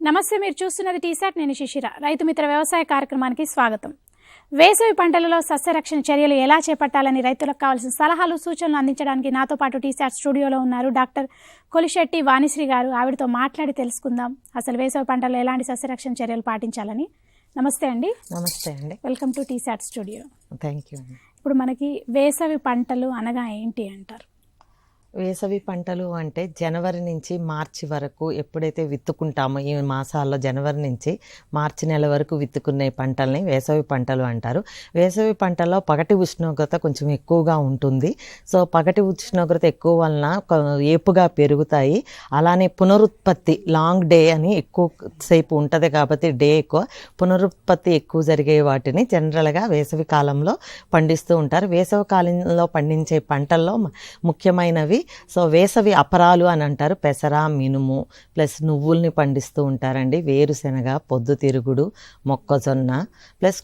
నమస్తే, మీరు చూస్తున్నది టీసాట్. నేను శిశిర. రైతు మిత్ర వ్యవసాయ కార్యక్రమానికి స్వాగతం. వేసవి పంటలలో సస్యరక్షణ చర్యలు ఎలా చేపట్టాలని రైతులకు కావాల్సిన సలహాలు సూచనలు అందించడానికి నాతో పాటు టీసాట్ స్టూడియోలో ఉన్నారు డాక్టర్ కొలిశెట్టి వాణిశ్రీ గారు. ఆవిడతో మాట్లాడి తెలుసుకుందాం అసలు వేసవి పంటల్లో ఎలాంటి సస్యరక్షణ చర్యలు పాటించాలని. నమస్తే అండి. నమస్తే అండి. Welcome to T-SAT studio. Thank you అండి. ఇప్పుడు మనకి వేసవి పంటలు అనగా ఏంటి అంటారు? వేసవి పంటలు అంటే జనవరి నుంచి మార్చి వరకు ఎప్పుడైతే విత్తుకుంటామో, ఈ మాసాల్లో జనవరి నుంచి మార్చి నెల వరకు విత్తుకునే పంటల్ని వేసవి పంటలు అంటారు. వేసవి పంటల్లో పగటి ఉష్ణోగ్రత కొంచెం ఎక్కువగా ఉంటుంది. సో పగటి ఉష్ణోగ్రత ఎక్కువ వలన ఏపుగా పెరుగుతాయి. అలానే పునరుత్పత్తి లాంగ్ డే అని ఎక్కువ సేపు ఉంటుంది కాబట్టి డే ఎక్కువ, పునరుత్పత్తి ఎక్కువ జరిగే వాటిని జనరల్గా వేసవి కాలంలో పండిస్తూ ఉంటారు. వేసవి కాలంలో పండించే పంటల్లో ముఖ్యమైనవి వేసవి అపరాలు అని అంటారు. పెసర, మినుము ప్లస్ నువ్వుల్ని పండిస్తూ ఉంటారండి. వేరుశెనగ, పొద్దుతిరుగుడు, మొక్కజొన్న ప్లస్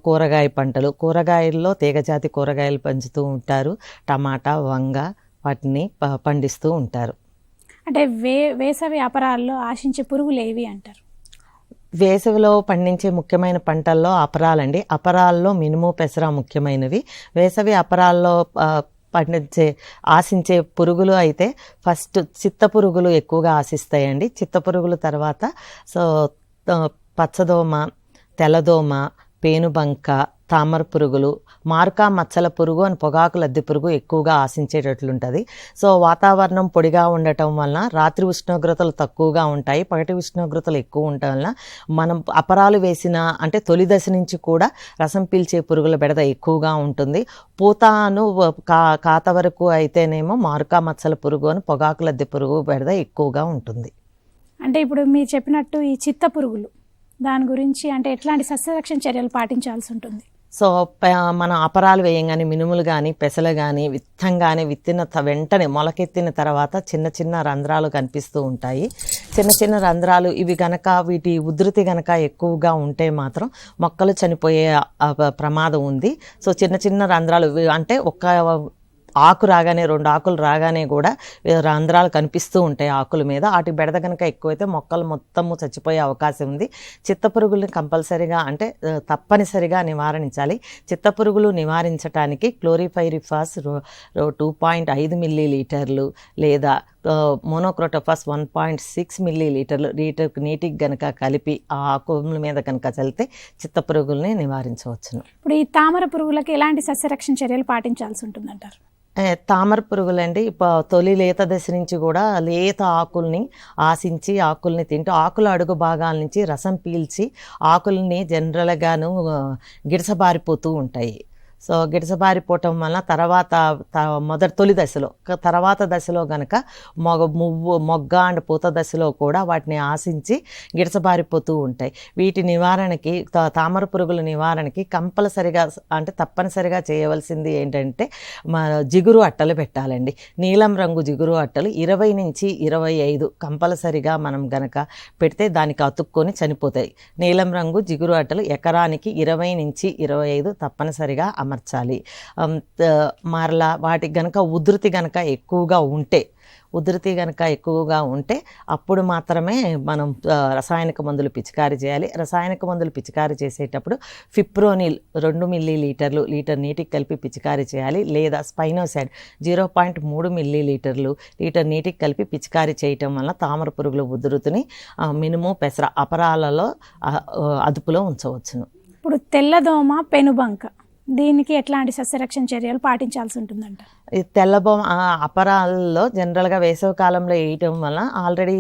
కూరగాయ పంటలు. కూరగాయల్లో తీగజాతి కూరగాయలు పెంచుతూ ఉంటారు. టమాటా, వంగ వాటిని పండిస్తూ ఉంటారు. అంటే వేసవి అపరాల్లో ఆశించే పురుగులు ఏవి అంటారు? వేసవిలో పండించే ముఖ్యమైన పంటల్లో అపరాలండి. అపరాల్లో మినుము, పెసర ముఖ్యమైనవి. వేసవి అపరాల్లో ఆశించే పురుగులు అయితే ఫస్ట్ చిత్త పురుగులు ఎక్కువగా ఆశిస్తాయండి. చిత్త పురుగుల తర్వాత పచ్చదోమ, తెల్లదోమ, పేనుబంక, తామర పురుగులు, మార్కా మచ్చల పురుగు అని పొగాకు లద్దె పురుగు ఎక్కువగా ఆశించేటట్లుంటుంది. వాతావరణం పొడిగా ఉండటం వలన రాత్రి ఉష్ణోగ్రతలు తక్కువగా ఉంటాయి, పగటి ఉష్ణోగ్రతలు ఎక్కువ ఉండటం వలన మనం అపరాలు వేసిన అంటే తొలి దశ నుంచి కూడా రసం పీల్చే పురుగుల బెడద ఎక్కువగా ఉంటుంది. పూతాను కాత వరకు అయితేనేమో మార్కా మచ్చల పురుగు అని పొగాకు లద్దె పురుగు బెడద ఎక్కువగా ఉంటుంది. అంటే ఇప్పుడు మీరు చెప్పినట్టు ఈ చిత్త పురుగులు దాని గురించి అంటే ఎట్లాంటి సస్యరక్షణ చర్యలు పాటించాల్సి ఉంటుంది? మనం అపరాలు వేయంగానే మినుములు కానీ పెసలు కానీ విత్తంగానే విత్తిన వెంటనే మొలకెత్తిన తర్వాత చిన్న చిన్న రంధ్రాలు కనిపిస్తూ ఉంటాయి. చిన్న చిన్న రంధ్రాలు ఇవి గనక వీటి ఉధృతి గనక ఎక్కువగా ఉంటే మాత్రం మొక్కలు చనిపోయే ప్రమాదం ఉంది. చిన్న చిన్న రంధ్రాలు అంటే ఆకు రాగానే 2 ఆకులు రాగానే కూడా రంధ్రాలు కనిపిస్తూ ఉంటాయి ఆకుల మీద. వాటి బెడద కనుక ఎక్కువైతే మొక్కలు మొత్తము చచ్చిపోయే అవకాశం ఉంది. చిత్తపురుగుల్ని కంపల్సరీగా అంటే తప్పనిసరిగా నివారించాలి. చిత్తపురుగులు నివారించడానికి క్లోరిపైరిఫాస్ 2.5 మిల్లీలీటర్లు లేదా మోనోక్రోటోఫాస్ 1.6 మిల్లీలీటర్లు లీటర్కి నీటికి గనక కలిపి ఆ ఆకుల మీద కనుక చల్లితే చిత్తపురుగుల్ని నివారించవచ్చును. ఇప్పుడు ఈ తామర పురుగులకి ఎలాంటి సస్యరక్షణ చర్యలు పాటించాల్సి ఉంటుందంటారు? తామర పురుగులండి తొలి లేత దశ నుంచి కూడా లేత ఆకుల్ని ఆశించి ఆకుల్ని తింటూ ఆకుల అడుగు భాగాల నుంచి రసం పీల్చి ఆకుల్ని జనరల్గాను గిడసబారిపోతూ ఉంటాయి. గిడసబారిపోవటం వలన తర్వాత తొలి దశలో తర్వాత దశలో గనక మొగ్గ అండ్ పూత దశలో కూడా వాటిని ఆశించి గిడసబారిపోతూ ఉంటాయి. వీటి నివారణకి తామర పురుగుల నివారణకి కంపల్సరిగా అంటే తప్పనిసరిగా చేయవలసింది ఏంటంటే జిగురు అట్టలు పెట్టాలండి. నీలం రంగు జిగురు అట్టలు 20 నుంచి 25 కంపల్సరిగా మనం గనక పెడితే దానికి అతుక్కొని చనిపోతాయి. నీలం రంగు జిగురు అట్టలు ఎకరానికి 20 నుంచి 25 తప్పనిసరిగా అమర్చాలి. మరలా వాటికి గనక ఉధృతి గనక ఎక్కువగా ఉంటే అప్పుడు మాత్రమే మనం రసాయనిక మందులు పిచికారీ చేయాలి. రసాయనిక మందులు పిచికారీ చేసేటప్పుడు ఫిప్రోనిల్ 2 మిల్లీలీటర్లు లీటర్ నీటికి కలిపి పిచికారీ చేయాలి. లేదా స్పైనోసైడ్ 0.3 మిల్లీలీటర్లు లీటర్ నీటికి కలిపి పిచికారీ చేయటం వల్ల తామర పురుగుల ఉధృతిని మినుము, పెసర అపరాలలో అదుపులో ఉంచవచ్చును. ఇప్పుడు తెల్లదోమ, పెనుబంక దీనికి ఎట్లాంటి సస్యరక్షణ చర్యలు పాటించాల్సి ఉంటుందంట? ఈ తెల్లబొమ్మ అపరాల్లో జనరల్గా వేసవి కాలంలో వేయటం వల్ల ఆల్రెడీ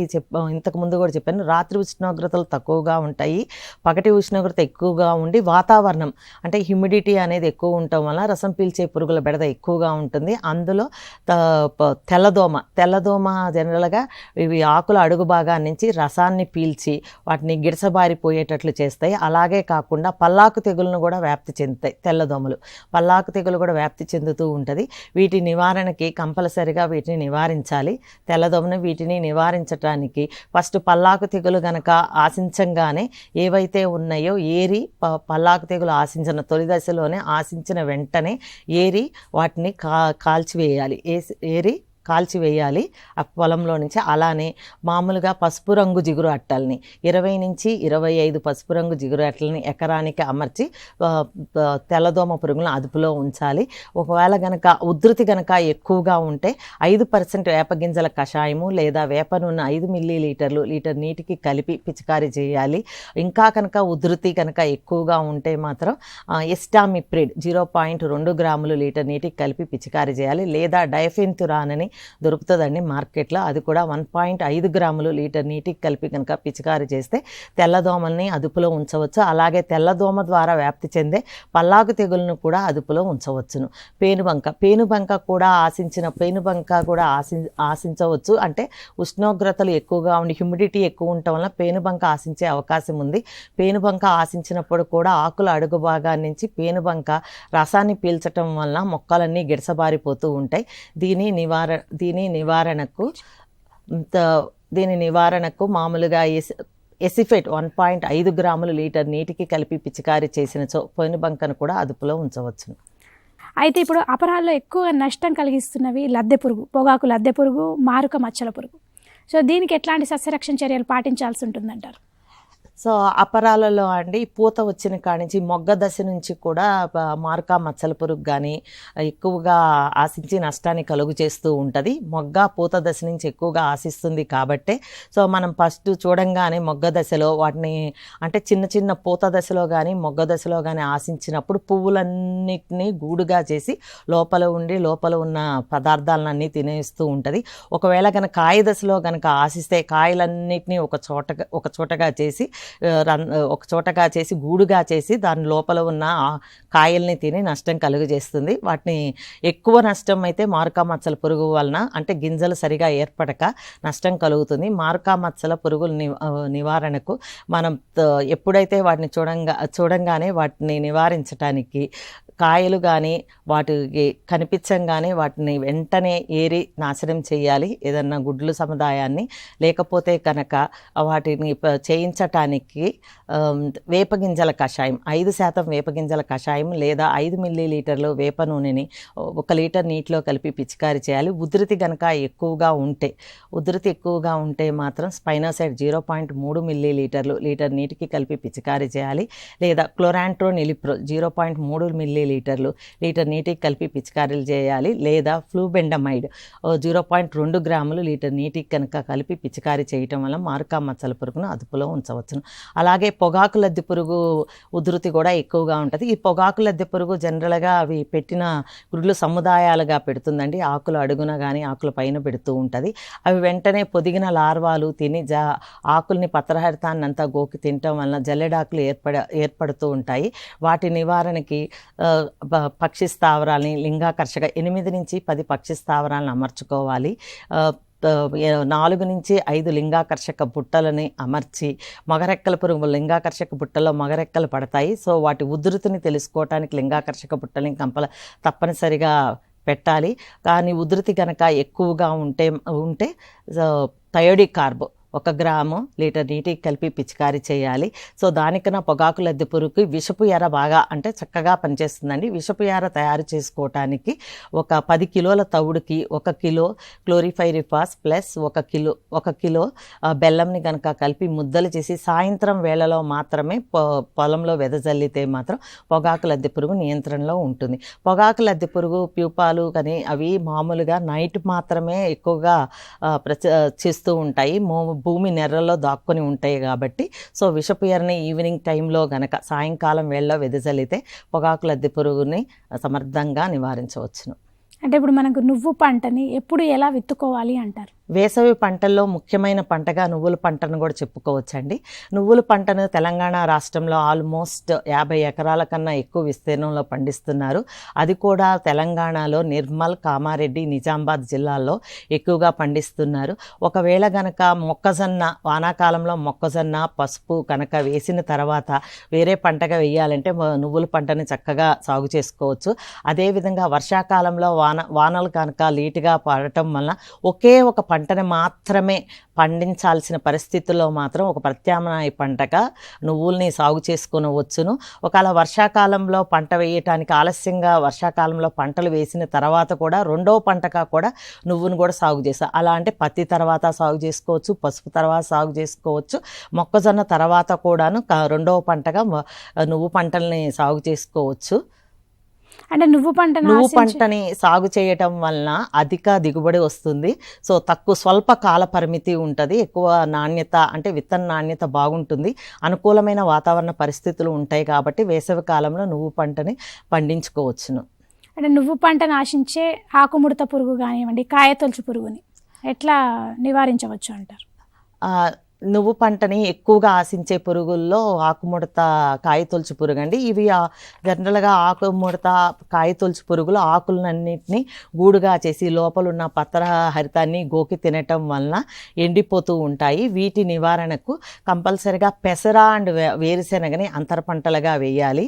ఇంతకుముందు కూడా చెప్పాను, రాత్రి ఉష్ణోగ్రతలు తక్కువగా ఉంటాయి, పగటి ఉష్ణోగ్రత ఎక్కువగా ఉండి వాతావరణం అంటే హ్యూమిడిటీ అనేది ఎక్కువ ఉండటం వల్ల రసం పీల్చే పురుగుల బెడద ఎక్కువగా ఉంటుంది. అందులో తెల్లదోమ జనరల్గా ఇవి ఆకుల అడుగు భాగాన్ని నుంచి రసాన్ని పీల్చి వాటిని గిడసబారిపోయేటట్లు చేస్తాయి. అలాగే కాకుండా పల్లాకు తెగులను కూడా వ్యాప్తి చెందుతాయి. తెల్లదోమలు పల్లాకు తెగులు కూడా వ్యాప్తి చెందుతూ ఉంటుంది. వీటి నివారణకి కంపల్సరిగా వీటిని నివారించాలి. తెల్లదోమను వీటిని నివారించడానికి ఫస్ట్ పల్లాకు తెగులు గనక ఆశించంగానే ఏవైతే ఉన్నాయో ఏరి పల్లాకు తెగులు ఆశించిన తొలి దశలోనే ఆశించిన వెంటనే ఏరి వాటిని కాల్చివేయాలి. ఏరి కాల్చివేయాలి ఆ పొలంలో నుంచి. అలానే మామూలుగా పసుపు రంగు జిగురు అట్టల్ని 20 నుంచి 25 పసుపు రంగు జిగురు అట్టలని ఎకరానికి అమర్చి తెల్లదోమ పురుగులను అదుపులో ఉంచాలి. ఒకవేళ గనక ఉధృతి గనక ఎక్కువగా ఉంటే 5% వేపగింజల కషాయము లేదా వేప నూనె 5 మిల్లీలీటర్లు లీటర్ నీటికి కలిపి పిచికారీ చేయాలి. ఇంకా కనుక ఉధృతి కనుక ఎక్కువగా ఉంటే మాత్రం ఎస్టామిప్రిడ్ 0.2 గ్రాములు లీటర్ నీటికి కలిపి పిచికారీ చేయాలి. లేదా డైఫెన్తురాన్ అని దొరుకుతుందండి మార్కెట్లో, అది కూడా 1.5 గ్రాములు లీటర్ నీటికి కలిపి కనుక పిచికారీ చేస్తే తెల్లదోమల్ని అదుపులో ఉంచవచ్చు. అలాగే తెల్లదోమ ద్వారా వ్యాప్తి చెందే పల్లాకు తెగులను కూడా అదుపులో ఉంచవచ్చును. పేనుబంక కూడా ఆశించవచ్చు. అంటే ఉష్ణోగ్రతలు ఎక్కువగా ఉండి హ్యూమిడిటీ ఎక్కువ ఉండటం వల్ల పేనుబంక ఆశించే అవకాశం ఉంది. పేనుబంక ఆశించినప్పుడు కూడా ఆకుల అడుగు భాగాన్ని నుంచి పేనుబంక రసాన్ని పీల్చటం వల్ల మొక్కలన్నీ గిడసబారిపోతూ ఉంటాయి. దీని నివారణకు మామూలుగా ఎసిఫేట్ 1.5 గ్రాములు లీటర్ నీటికి కలిపి పిచికారీ చేసినచో పేనుబంకను కూడా అదుపులో ఉంచవచ్చును. అయితే ఇప్పుడు అపరాల్లో ఎక్కువగా నష్టం కలిగిస్తున్నవి లద్దె పురుగు, పొగాకు లద్దె పురుగు, మారుక మచ్చల పురుగు. సో దీనికి ఎట్లాంటి సస్యరక్షణ చర్యలు పాటించాల్సి ఉంటుందంటారు? సో అపరాలలో అండి పూత వచ్చిన కాడి నుంచి మొగ్గ దశ నుంచి కూడా మారుకా మచ్చల పురుగు కానీ ఎక్కువగా ఆశించి నష్టాన్ని కలుగు చేస్తూ ఉంటుంది. మొగ్గ పూత దశ నుంచి ఎక్కువగా ఆశిస్తుంది కాబట్టే సో మనం ఫస్ట్ చూడంగానే మొగ్గ దశలో వాటిని అంటే చిన్న చిన్న పూత దశలో కానీ మొగ్గ దశలో కానీ ఆశించినప్పుడు పువ్వులన్నిటినీ గూడుగా చేసి లోపల ఉన్న పదార్థాలన్నీ తినేస్తూ ఉంటుంది. ఒకవేళ కనుక కాయ దశలో కనుక ఆశిస్తే కాయలన్నిటినీ ఒక చోటగా చేసి గూడుగా చేసి దాని లోపల ఉన్న కాయల్ని తిని నష్టం కలుగజేస్తుంది. వాటిని ఎక్కువ నష్టం అయితే మారుకా మచ్చల పురుగు వలన అంటే గింజలు సరిగా ఏర్పడక నష్టం కలుగుతుంది. మారుకా మచ్చల పురుగుల నివారణకు మనం ఎప్పుడైతే వాటిని చూడంగానే వాటిని నివారించడానికి కాయలు కానీ వాటికి కనిపించంగానే వాటిని వెంటనే ఏరి నాశనం చేయాలి. ఏదన్నా గుడ్లు సముదాయాన్ని లేకపోతే కనుక వాటిని చేయించటానికి వేపగింజల కషాయం 5% వేపగింజల కషాయం లేదా 5 మిల్లీలీటర్లు వేప నూనెని 1 లీటర్ నీటిలో కలిపి పిచికారీ చేయాలి. ఉధృతి కనుక ఎక్కువగా ఉంటే మాత్రం స్పైనోసైడ్ 0.3 మిల్లీలీటర్లు లీటర్ నీటికి కలిపి పిచికారీ చేయాలి. లేదా క్లోరాంట్రోనిలిప్రోల్ 0.3 మిల్లీలీటర్లు లీటర్ నీటికి కలిపి పిచికారీలు చేయాలి. లేదా ఫ్లూబెండమైడ్ 0.2 గ్రాములు లీటర్ నీటికి కనుక కలిపి పిచికారీ చేయటం వల్ల మారుకా మచ్చల పురుగును అదుపులో ఉంచవచ్చును. అలాగే పొగాకు లద్దె పురుగు ఉధృతి కూడా ఎక్కువగా ఉంటుంది. ఈ పొగాకు లద్దె పురుగు జనరల్గా అవి పెట్టిన గుడ్లు సముదాయాలుగా పెడుతుందండి. ఆకులు అడుగున కానీ ఆకుల పైన పెడుతూ ఉంటుంది. అవి వెంటనే పొదిగిన లార్వాలు తిని ఆకుల్ని పత్రహరితాన్ని అంతా గోకి తినటం వలన జల్లెడాకులు ఏర్పడుతూ ఉంటాయి. వాటి నివారణకి పక్షి స్థావరాలని లింగాకర్షక 8 నుంచి 10 పక్షి స్థావరాలను అమర్చుకోవాలి. 4 నుంచి 5 లింగాకర్షక బుట్టలని అమర్చి మగరెక్కల పురుగు లింగాకర్షక బుట్టలో మగరెక్కలు పడతాయి. సో వాటి ఉధృతిని తెలుసుకోవటానికి లింగాకర్షక బుట్టని తప్పనిసరిగా పెట్టాలి. కానీ ఉధృతి కనుక ఎక్కువగా ఉంటే థయోడిక్ కార్బ్ 1 గ్రాము లీటర్ నీటికి కలిపి పిచికారీ చేయాలి. సో దానికన్నా పొగాకు లద్దె పురుగుకి విషపు ఎర బాగా అంటే చక్కగా పనిచేస్తుందండి. విషపు ఎర తయారు చేసుకోవటానికి 10 కిలోల తవుడుకి 1 కిలో క్లోరిఫైరిఫాస్ ప్లస్ 1 కిలో బెల్లంని కనుక కలిపి ముద్దలు చేసి సాయంత్రం వేళలో మాత్రమే పొలంలో వెదజల్లితే మాత్రం పొగాకు లద్దె పురుగు నియంత్రణలో ఉంటుంది. పొగాకు లద్దె పురుగు ప్యూపాలు కానీ అవి మామూలుగా నైట్ మాత్రమే ఎక్కువగా చేస్తూ ఉంటాయి. భూమి నెర్రలో దాక్కొని ఉంటాయి కాబట్టి సో విషపు ఎరని ఈవినింగ్ టైంలో గనక సాయంకాలం వేళలో వెదజల్లితే పొగాకు లద్దె పురుగుని సమర్థంగా నివారించవచ్చును. అంటే ఇప్పుడు మనకు నువ్వు పంటని ఎప్పుడు ఎలా విత్తుకోవాలి అంటారు? వేసవి పంటల్లో ముఖ్యమైన పంటగా నువ్వుల పంటను కూడా చెప్పుకోవచ్చండి. నువ్వుల పంటను తెలంగాణ రాష్ట్రంలో ఆల్మోస్ట్ 50 ఎకరాల కన్నా ఎక్కువ విస్తీర్ణంలో పండిస్తున్నారు. అది కూడా తెలంగాణలో నిర్మల్, కామారెడ్డి, నిజామాబాద్ జిల్లాల్లో ఎక్కువగా పండిస్తున్నారు. ఒకవేళ గనక వానాకాలంలో మొక్కజొన్న, పసుపు కనుక వేసిన తర్వాత వేరే పంటగా వేయాలంటే నువ్వుల పంటని చక్కగా సాగు చేసుకోవచ్చు. అదేవిధంగా వర్షాకాలంలో వానలు కనుక లేటుగా పడటం వల్ల ఒకే ఒక పంట పంటని మాత్రమే పండించాల్సిన పరిస్థితుల్లో మాత్రం ఒక ప్రత్యామ్నాయ పంటగా నువ్వుల్ని సాగు చేసుకొనవచ్చును. ఒకవేళ వర్షాకాలంలో పంట వేయటానికి ఆలస్యంగా వర్షాకాలంలో పంటలు వేసిన తర్వాత కూడా రెండవ పంటగా కూడా నువ్వును కూడా సాగు చేస్తారు. అలా అంటే పత్తి తర్వాత సాగు చేసుకోవచ్చు, పసుపు తర్వాత సాగు చేసుకోవచ్చు, మొక్కజొన్న తర్వాత కూడాను రెండవ పంటగా నువ్వు పంటల్ని సాగు చేసుకోవచ్చు. అంటే నువ్వు పంటని సాగు చేయటం వలన అధిక దిగుబడి వస్తుంది. సో స్వల్ప కాల పరిమితి ఉంటుంది, ఎక్కువ నాణ్యత అంటే విత్తన నాణ్యత బాగుంటుంది, అనుకూలమైన వాతావరణ పరిస్థితులు ఉంటాయి. కాబట్టి వేసవి కాలంలో నువ్వు పంటని పండించుకోవచ్చును. అంటే నువ్వు పంటను ఆశించే ఆకుముడత పురుగు కానివ్వండి, కాయతొలుచు పురుగుని ఎట్లా నివారించవచ్చు అంటారు? నువ్వు పంటని ఎక్కువగా ఆశించే పురుగుల్లో ఆకుముడత, కాయతొలుచు పురుగు అండి. ఇవి జనరల్గా ఆకుముడత, కాయతొలుచు పురుగులు ఆకులన్నింటినీ గూడుగా చేసి లోపలున్న పత్ర హరితాన్ని గోకి తినటం వలన ఎండిపోతూ ఉంటాయి. వీటి నివారణకు కంపల్సరిగా పెసర అండ్ వేరుశెనగని అంతర పంటలుగా వేయాలి.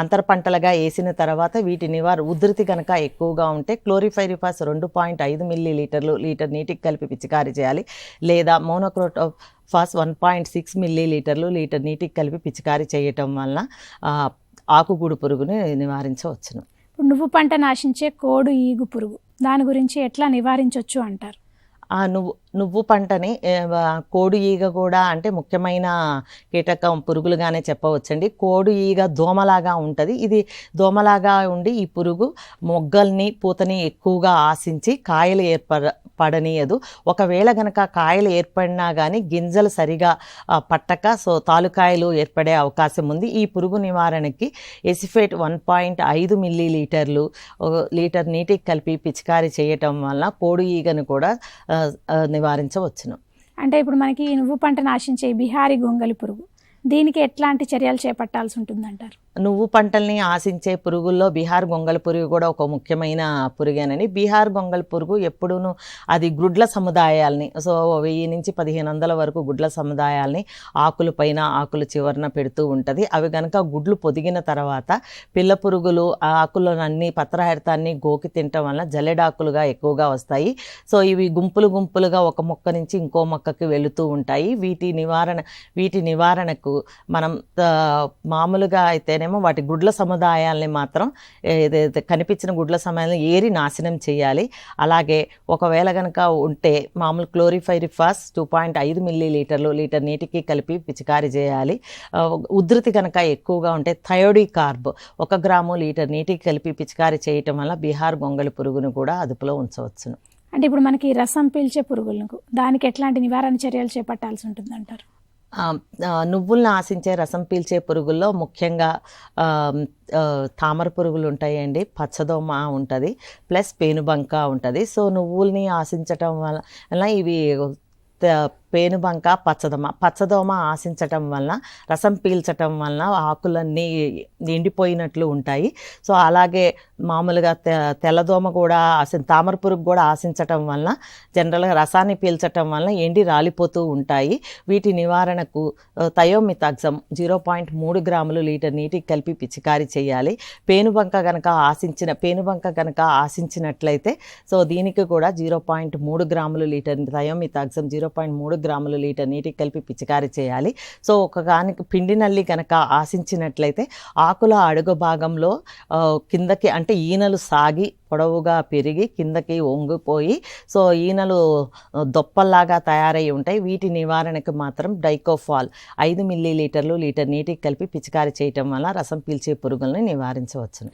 అంతర పంటలుగా వేసిన తర్వాత వీటి ఉధృతి కనుక ఎక్కువగా ఉంటే క్లోరిఫైరిఫాస్ 2.5 మిల్లీలీటర్లు లీటర్ నీటికి కలిపి పిచికారీ చేయాలి. లేదా మోనోక్రోటోఫాస్ 1.6 మిల్లీలీటర్లు లీటర్ నీటికి కలిపి పిచికారీ చేయటం వలన ఆకుగూడు పురుగుని నివారించవచ్చును. నువ్వు పంట నాశించే కోడు ఈగు పురుగు, దాని గురించి ఎట్లా నివారించవచ్చు అంటారు? నువ్వు పంటని కోడు ఈగ కూడా అంటే ముఖ్యమైన కీటకం పురుగులుగానే చెప్పవచ్చండి. కోడు ఈగ దోమలాగా ఉంటుంది. ఇది దోమలాగా ఉండి ఈ పురుగు మొగ్గల్ని, పూతని ఎక్కువగా ఆశించి కాయలు పడనీయదు. ఒకవేళ గనక కాయలు ఏర్పడినా కానీ గింజలు సరిగా పట్టక తాలుకాయలు ఏర్పడే అవకాశం ఉంది. ఈ పురుగు నివారణకి ఎసిఫేట్ 1.5 మిల్లీలీటర్లు లీటర్ నీటికి కలిపి పిచికారీ చేయటం వల్ల కోడు ఈగను కూడా నివారించవచ్చును. అంటే ఇప్పుడు మనకి నువ్వు పంట నాశించే బిహారీ గొంగలి పురుగు, దీనికి ఎట్లాంటి చర్యలు చేపట్టాల్సి ఉంటుందంటారు? నువ్వు పంటల్ని ఆశించే పురుగుల్లో బీహార్ గొంగలి పురుగు కూడా ఒక ముఖ్యమైన పురుగేనని. బీహార్ గొంగలి పురుగు ఎప్పుడూను అది గుడ్ల సముదాయాల్ని 1000 నుంచి 1500 వరకు గుడ్ల సముదాయాల్ని ఆకుల పైన, ఆకుల చివరన పెడుతూ ఉంటుంది. అవి కనుక గుడ్లు పొదిగిన తర్వాత పిల్ల పురుగులు ఆకులన్నీ పత్రహరితాన్ని గోకి తినటం వలన జల్లెడాకులుగా ఎక్కువగా వస్తాయి. ఇవి గుంపులుగా ఒక మొక్క నుంచి ఇంకో మొక్కకి వెళుతూ ఉంటాయి. వీటి నివారణకు మనం మామూలుగా అయితేనేమో వాటి గుడ్ల సముదాయాల్ని మాత్రం ఏదైతే కనిపించిన గుడ్ల సముదాయాలను ఏరి నాశనం చేయాలి. అలాగే ఒకవేళ కనుక ఉంటే మామూలు క్లోరిఫైరిఫాస్ 2.5 మిల్లీలీటర్లు లీటర్ నీటికి కలిపి పిచికారీ చేయాలి. ఉధృతి కనుక ఎక్కువగా ఉంటే థయోడికార్బ్ 1 గ్రాము లీటర్ నీటికి కలిపి పిచికారీ చేయటం వల్ల బీహార్ గొంగళి పురుగును కూడా అదుపులో ఉంచవచ్చును. అంటే ఇప్పుడు మనకి రసం పీల్చే పురుగులకు దానికి ఎట్లాంటి నివారణ చర్యలు చేపట్టాల్సి ఉంటుంది అంటారు? నువ్వులను ఆశించే రసం పీల్చే పురుగుల్లో ముఖ్యంగా తామర పురుగులు ఉంటాయండి, పచ్చదోమ ఉంటుంది, ప్లస్ పేనుబంక ఉంటుంది. నువ్వుల్ని ఆశించటం వల్ల ఇవి పేనుబంక, పచ్చదోమ ఆశించటం వలన రసం పీల్చటం వలన ఆకులన్నీ ఎండిపోయినట్లు ఉంటాయి. అలాగే మామూలుగా తెల్లదోమ కూడా తామర పురుగు కూడా ఆశించటం వలన జనరల్గా రసాన్ని పీల్చటం వలన ఎండి రాలిపోతూ ఉంటాయి. వీటి నివారణకు థయోమితాగ్జమ్ 0.3 గ్రాములు లీటర్ నీటికి కలిపి పిచికారీ చేయాలి. పేనుబంక కనుక ఆశించినట్లయితే దీనికి కూడా 0.3 గ్రాములు లీటర్ థయోమితాగ్జమ్ 0.3 గ్రాములు లీటర్ నీటికి కలిపి పిచికారీ చేయాలి. ఒకగానికి పిండి నల్లి కనుక ఆశించినట్లయితే ఆకుల అడుగు భాగంలో కిందకి అంటే ఈనలు సాగి పొడవుగా పెరిగి కిందకి వంగిపోయి ఈనలు దొప్పల్లాగా తయారై ఉంటాయి. వీటి నివారణకు మాత్రం డైకోఫాల్ 5 మిల్లీలీటర్లు లీటర్ నీటికి కలిపి పిచికారీ చేయటం వల్ల రసం పీల్చే పురుగులను నివారించవచ్చును.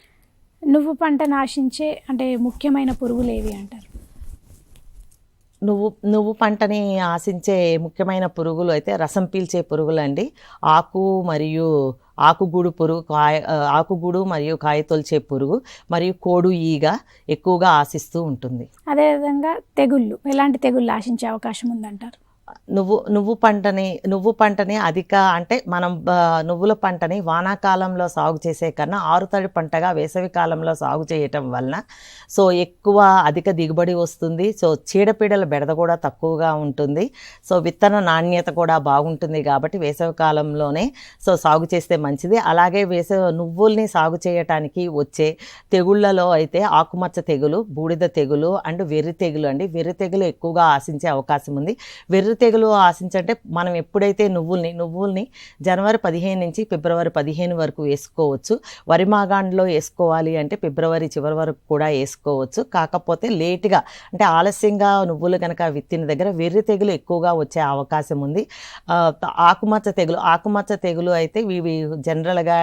నువ్వు పంట నాశించే అంటే ముఖ్యమైన పురుగులు ఏవి అంటారు? నువ్వు పంటని ఆశించే ముఖ్యమైన పురుగులు అయితే రసం పీల్చే పురుగులు అండి. ఆకుగూడు మరియు కాయ తొలిచే పురుగు మరియు కోడు ఈగ ఎక్కువగా ఆశిస్తూ ఉంటుంది. అదేవిధంగా తెగుళ్ళు, ఎలాంటి తెగుళ్ళు ఆశించే అవకాశం ఉందంటారు? నువ్వు పంటని అధిక అంటే మనం నువ్వుల పంటని వానాకాలంలో సాగు చేసే కన్నా ఆరుతడి పంటగా వేసవి కాలంలో సాగు చేయటం వలన సో ఎక్కువ అధిక దిగుబడి వస్తుంది. సో చీడపీడల బెడద కూడా తక్కువగా ఉంటుంది. సో విత్తన నాణ్యత కూడా బాగుంటుంది కాబట్టి వేసవి కాలంలోనే సో సాగు చేస్తే మంచిది. అలాగే నువ్వుల్ని సాగు చేయటానికి వచ్చే తెగుళ్లలో అయితే ఆకుమచ్చ తెగులు, బూడిద తెగులు అండ్ వెర్రి తెగులు అండి. వెర్రి తెగులు ఎక్కువగా ఆశించే అవకాశం ఉంది. వెర్రి తెగులు ఆశించంటే మనం ఎప్పుడైతే నువ్వుల్ని జనవరి 15 నుంచి ఫిబ్రవరి 15 వరకు వేసుకోవచ్చు. వరి మాగాండ్లో వేసుకోవాలి అంటే ఫిబ్రవరి చివరి వరకు కూడా వేసుకోవచ్చు. కాకపోతే లేటుగా అంటే ఆలస్యంగా కనుక విత్తిన దగ్గర వెర్రి తెగులు ఎక్కువగా వచ్చే అవకాశం ఉంది. ఆకుమచ్చ తెగులు అయితే ఇవి జనరల్గా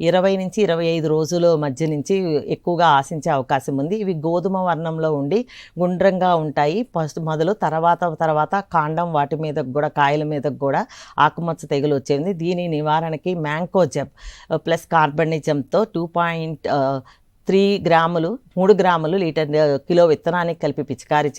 20 నుంచి 25 రోజుల మధ్య నుంచి ఎక్కువగా ఆశించే అవకాశం ఉంది. ఇవి గోధుమ వర్ణంలో ఉండి గుండ్రంగా ఉంటాయి. ఫస్ట్ మొదలు తర్వాత కాండం వాటి మీద కూడా కాయల మీద కూడా ఆకుమచ్చ తెగులు వచ్చేది. దీని నివారణకి మ్యాంకోజెబ్ ప్లస్ కార్బనిజంతో 2.3 గ్రాములు 3 గ్రాములు లీటర్ కిలో విత్తనానికి కలిపి పిచికారీ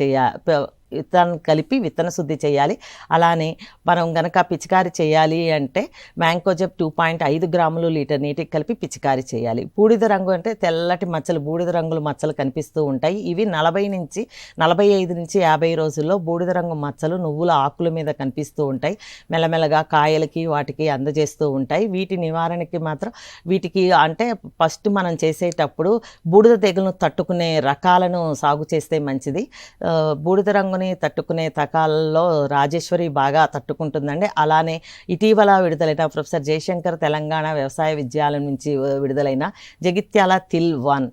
విత్తన శుద్ధి చేయాలి. అలానే మనం గనక పిచికారీ చేయాలి అంటే మ్యాంకోజెబ్ 2.5 గ్రాములు లీటర్ నీటికి కలిపి పిచికారీ చేయాలి. బూడిద రంగు అంటే తెల్లటి మచ్చలు, బూడిద రంగుల మచ్చలు కనిపిస్తూ ఉంటాయి. ఇవి 45 నుంచి 50 రోజుల్లో బూడిద రంగు మచ్చలు నువ్వుల ఆకుల మీద కనిపిస్తూ ఉంటాయి. మెల్లమెల్లగా కాయలకి వాటికి అందజేస్తూ ఉంటాయి. వీటి నివారణకి మాత్రం వీటికి అంటే ఫస్ట్ మనం చేసేటప్పుడు బూడిద తెగులను తట్టుకునే రకాలను సాగు చేస్తే మంచిది. బూడిద రంగు తట్టుకునే రకాలలో రాజేశ్వరి బాగా తట్టుకుంటుందండి. అలానే ఇటీవల విడుదలైన ప్రొఫెసర్ జయశంకర్ తెలంగాణ వ్యవసాయ విద్యాలయం నుంచి విడుదలైన జగిత్యాల తిల్ 1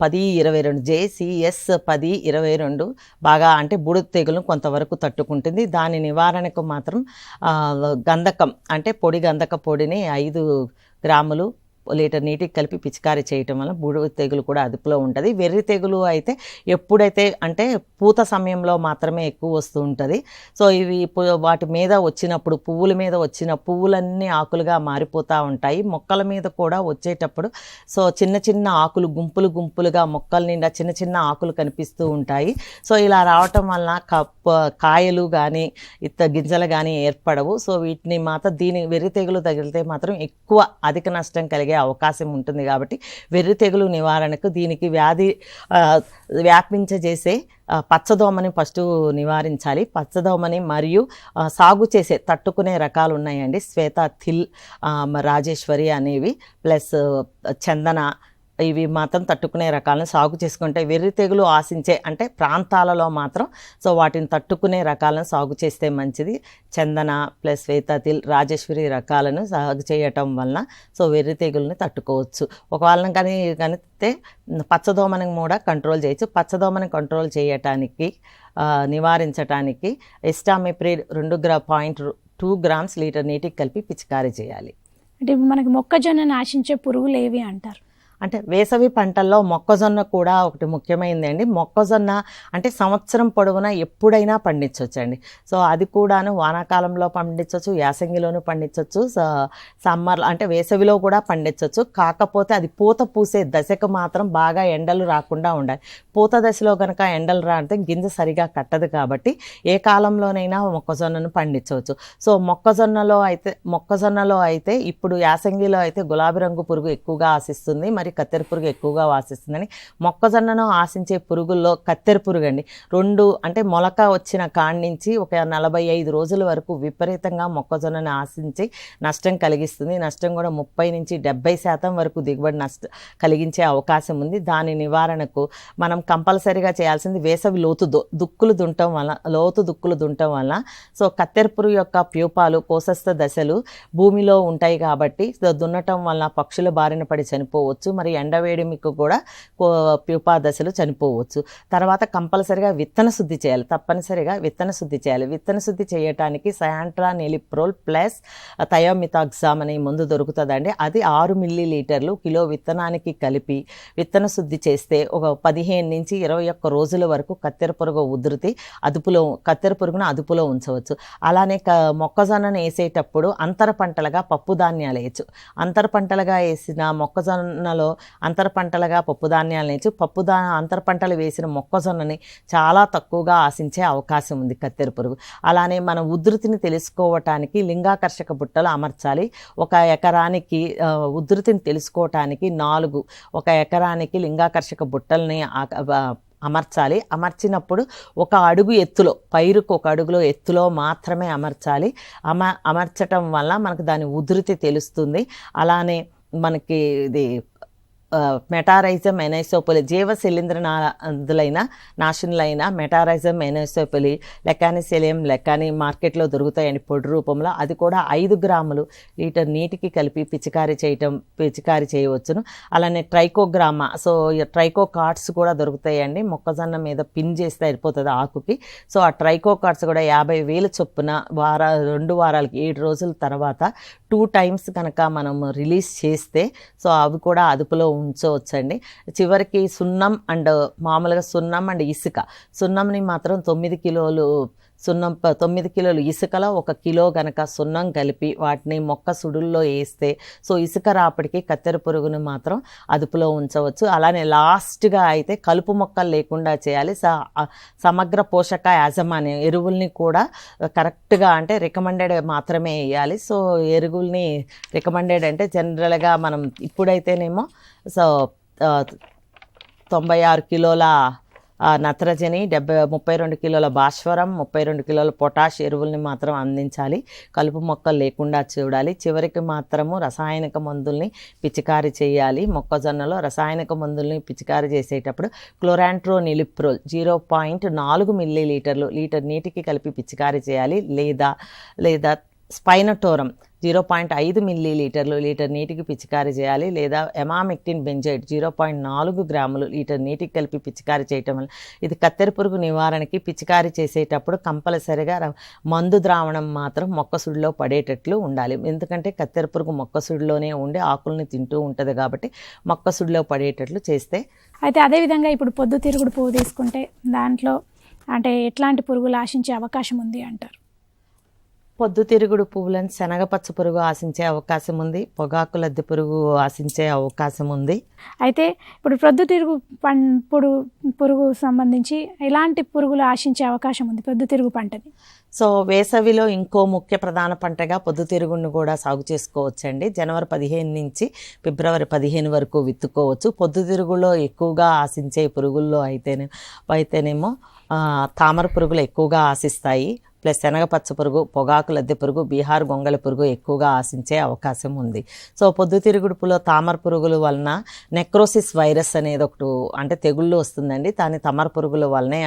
1022 JCS 1022 బాగా అంటే బూడిద తెగులను కొంతవరకు తట్టుకుంటుంది. దాని నివారణకు మాత్రం గంధకం అంటే గంధక పొడిని 5 గ్రాములు లీటర్ నీటికి కలిపి పిచికారీ చేయటం వల్ల బూడిద తెగులు కూడా అదుపులో ఉంటుంది. వెర్రి తెగులు అయితే ఎప్పుడైతే అంటే పూత సమయంలో మాత్రమే ఎక్కువ వస్తూ ఉంటుంది. సో ఇవి వాటి మీద వచ్చినప్పుడు పువ్వుల మీద పువ్వులన్నీ ఆకులుగా మారిపోతూ ఉంటాయి. మొక్కల మీద కూడా వచ్చేటప్పుడు సో చిన్న ఆకులు గుంపులుగా మొక్కల నిండా చిన్న ఆకులు కనిపిస్తూ ఉంటాయి. సో ఇలా రావటం వలన కాయలు కానీ గింజలు కానీ ఏర్పడవు. సో వీటిని మాత్రం వెర్రి తెగులు తగిలితే మాత్రం ఎక్కువ అధిక నష్టం కలిగే అవకాశం ఉంటుంది. కాబట్టి వెర్రి తెగులు నివారణకు దీనికి వ్యాపించజేసే పచ్చదోమని ఫస్ట్ నివారించాలి. పచ్చదోమని మరియు సాగు చేసే తట్టుకునే రకాలు ఉన్నాయండి. శ్వేత థిల్, రాజేశ్వరి అనేవి ప్లస్ చందన ఇవి మాత్రం తట్టుకునే రకాలను సాగు చేసుకుంటే వెర్రి తెగులు ఆశించే అంటే ప్రాంతాలలో మాత్రం సో వాటిని తట్టుకునే రకాలను సాగు చేస్తే మంచిది. చందన ప్లస్ శ్వేతతిల్ రాజేశ్వరి రకాలను సాగు చేయటం వలన సో వెర్రి తెగుల్ని తట్టుకోవచ్చు. ఒకవేళ కనితే పచ్చదోమని కూడా కంట్రోల్ చేయొచ్చు. పచ్చదోమని కంట్రోల్ చేయటానికి నివారించడానికి ఎస్టామిప్రిడ్ 2.2 గ్రామ్స్ లీటర్ నీటికి కలిపి పిచికారీ చేయాలి. అంటే మనకి మొక్కజొన్నను ఆశించే పురుగులు ఏవి అంటారు? అంటే వేసవి పంటల్లో మొక్కజొన్న కూడా ఒకటి ముఖ్యమైనది అండి. మొక్కజొన్న అంటే సంవత్సరం పొడవునా ఎప్పుడైనా పండించవచ్చండి. సో అది కూడాను వానాకాలంలో పండించవచ్చు, యాసంగిలోనూ పండించవచ్చు, సమ్మర్ అంటే వేసవిలో కూడా పండించవచ్చు. కాకపోతే అది పూత పూసే దశకు మాత్రం బాగా ఎండలు రాకుండా ఉండాలి. పూత దశలో కనుక ఎండలు రాస్తే గింజ సరిగా కట్టదు. కాబట్టి ఏ కాలంలోనైనా మొక్కజొన్నను పండించవచ్చు. సో మొక్కజొన్నలో అయితే ఇప్పుడు యాసంగిలో అయితే గులాబీ రంగు పురుగు ఎక్కువగా ఆశిస్తుంది, మరి కత్తెర పురుగు ఎక్కువగా ఆశిస్తుందని. మొక్కజొన్నను ఆశించే పురుగుల్లో కత్తెర పురుగు అండి 2 అంటే మొలక వచ్చిన కాడి నుంచి ఒక 45 రోజుల వరకు విపరీతంగా మొక్కజొన్నను ఆశించి నష్టం కలిగిస్తుంది. నష్టం కూడా 30 నుంచి 70% వరకు దిగుబడి కలిగించే అవకాశం ఉంది. దాని నివారణకు మనం కంపల్సరీగా చేయాల్సింది వేసవి లోతు దుక్కులు దుంటం వల్ల సో కత్తెర పురుగు యొక్క ప్యూపాలు కోసస్థ దశలు భూమిలో ఉంటాయి. కాబట్టి దున్నటం వల్ల పక్షుల బారిన పడి చనిపోవచ్చు, మరి ఎండవేడిమికి కూడా ప్యూపా దశలు చనిపోవచ్చు. తర్వాత కంపల్సరిగా విత్తన శుద్ధి చేయాలి, తప్పనిసరిగా విత్తన శుద్ధి చేయాలి. విత్తన శుద్ధి చేయడానికి సయాంట్రానిలిప్రోల్ ప్లస్ థయోమిథాక్సామ్ అనే మందు దొరుకుతుందండి. అది 6 మిల్లీలీటర్లు కిలో విత్తనానికి కలిపి విత్తన శుద్ధి చేస్తే ఒక 15 నుంచి 21 రోజుల వరకు కత్తెర పురుగును అదుపులో ఉంచవచ్చు. అలానే మొక్కజొన్నను వేసేటప్పుడు అంతర పంటలుగా పప్పు ధాన్యాలు వేయచ్చు. అంతర పంటలుగా వేసిన మొక్కజొన్నలో పంటల్లో అంతర పంటలుగా పప్పు ధాన్యాల నుంచి అంతర పంటలు వేసిన మొక్కజొన్నని చాలా తక్కువగా ఆశించే అవకాశం ఉంది కత్తెర పురుగు. అలానే మన ఉధృతిని తెలుసుకోవటానికి లింగాకర్షక బుట్టలు అమర్చాలి. ఒక ఎకరానికి ఉధృతిని తెలుసుకోవటానికి 4 ఒక ఎకరానికి లింగాకర్షక బుట్టల్ని అమర్చాలి. అమర్చినప్పుడు 1 అడుగు ఎత్తులో, పైరుకు 1 అడుగులో ఎత్తులో మాత్రమే అమర్చాలి. అమర్చటం వల్ల మనకు దాని ఉధృతి తెలుస్తుంది. అలానే మనకి ఇది మెటారైజం ఎనైసోపలి జీవ శిలీంద్రనాదులైన నాశనులైన మెటారైజం ఎనైసోపలి లెకానిసెలియం లెకాని మార్కెట్లో దొరుకుతాయండి పొడి రూపంలో. అది కూడా 5 గ్రాములు లీటర్ నీటికి కలిపి పిచికారీ చేయవచ్చును. అలానే ట్రైకోగ్రామా, సో ట్రైకో కార్డ్స్ కూడా దొరుకుతాయండి. మొక్కజొన్న మీద పిన్ చేస్తే అయిపోతుంది ఆకుకి. సో ఆ ట్రైకో కార్డ్స్ కూడా 50,000 చొప్పున 2 వారాలకి 7 రోజుల తర్వాత 2 టైమ్స్ కనుక మనం రిలీజ్ చేస్తే సో అవి కూడా అదుపులో ఉంచవచ్చండి. చివరికి మామూలుగా సున్నం అండ్ ఇసుక, సున్నంని మాత్రం 9 కిలోలు 9 కిలోలు ఇసుకలో 1 కిలో గనక సున్నం కలిపి వాటిని మొక్క సుడుల్లో వేస్తే సో ఇసుక రాపడికి కత్తెర పురుగును మాత్రం అదుపులో ఉంచవచ్చు. అలానే లాస్ట్గా అయితే కలుపు మొక్కలు లేకుండా చేయాలి. సమగ్ర పోషక యాజమాన్యం ఎరువుల్ని కూడా కరెక్ట్గా అంటే రికమెండెడ్ మాత్రమే వేయాలి. సో ఎరువుల్ని రికమెండెడ్ అంటే జనరల్గా మనం ఇప్పుడైతేనేమో సో 96 కిలోల నత్రజని, 32 కిలోల భాస్వరం, 32 కిలోల పొటాష్ ఎరువుల్ని మాత్రం అందించాలి. కలుపు మొక్కలు లేకుండా చూడాలి. చివరికి మాత్రము రసాయనిక మందుల్ని పిచికారీ చేయాలి. మొక్కజొన్నలో రసాయనిక మందుల్ని పిచికారీ చేసేటప్పుడు క్లోరాంట్రోనిలిప్రోల్ 0.4 మిల్లీలీటర్లు లీటర్ నీటికి కలిపి పిచికారీ చేయాలి. లేదా స్పైనటోరం 0.5 మిల్లీలీటర్లు లీటర్ నీటికి పిచికారీ చేయాలి. లేదా ఎమామెక్టిన్ బెంజైడ్ 0.4 గ్రాములు లీటర్ నీటికి కలిపి పిచికారీ చేయటం వల్ల ఇది కత్తెర పురుగు నివారణకి పిచికారీ చేసేటప్పుడు కంపల్సరిగా మందు ద్రావణం మాత్రం మొక్కసుడిలో పడేటట్లు ఉండాలి. ఎందుకంటే కత్తెర పురుగు మొక్కసుడిలోనే ఉండి ఆకుల్ని తింటూ ఉంటుంది కాబట్టి మొక్కసుడిలో పడేటట్లు చేస్తే. అయితే అదేవిధంగా ఇప్పుడు పొద్దుతిరుగుడు పువ్వు తీసుకుంటే దాంట్లో అంటే ఎట్లాంటి పురుగులు ఆశించే అవకాశం ఉంది అంటారు? పొద్దుతిరుగుడు పువ్వులను శనగపచ్చ పురుగు ఆశించే అవకాశం ఉంది. పొగాకు లద్దె పురుగు ఆశించే అవకాశం ఉంది. అయితే ఇప్పుడు పొద్దుతిరుగు పురుగు సంబంధించి ఎలాంటి పురుగులు ఆశించే అవకాశం ఉంది పొద్దుతిరుగు పంటని? సో వేసవిలో ఇంకో ముఖ్య ప్రధాన పంటగా పొద్దుతిరుగుడును కూడా సాగు చేసుకోవచ్చండి. జనవరి 15 నుంచి ఫిబ్రవరి 15 వరకు విత్తుకోవచ్చు. పొద్దుతిరుగులో ఎక్కువగా ఆశించే పురుగుల్లో అయితేనేమో తామర పురుగులు ఎక్కువగా ఆశిస్తాయి. ప్లస్ శనగపచ్చ పురుగు, పొగాకు లద్దె పురుగు, బీహార్ గొంగళి పురుగు ఎక్కువగా ఆశించే అవకాశం ఉంది. సో పొద్దుతిరుగుడుపులో తామర పురుగుల వలన నెక్రోసిస్ వైరస్ అనేది ఒకటి అంటే తెగుళ్ళు వస్తుందండి. దాని తామర పురుగుల వలనే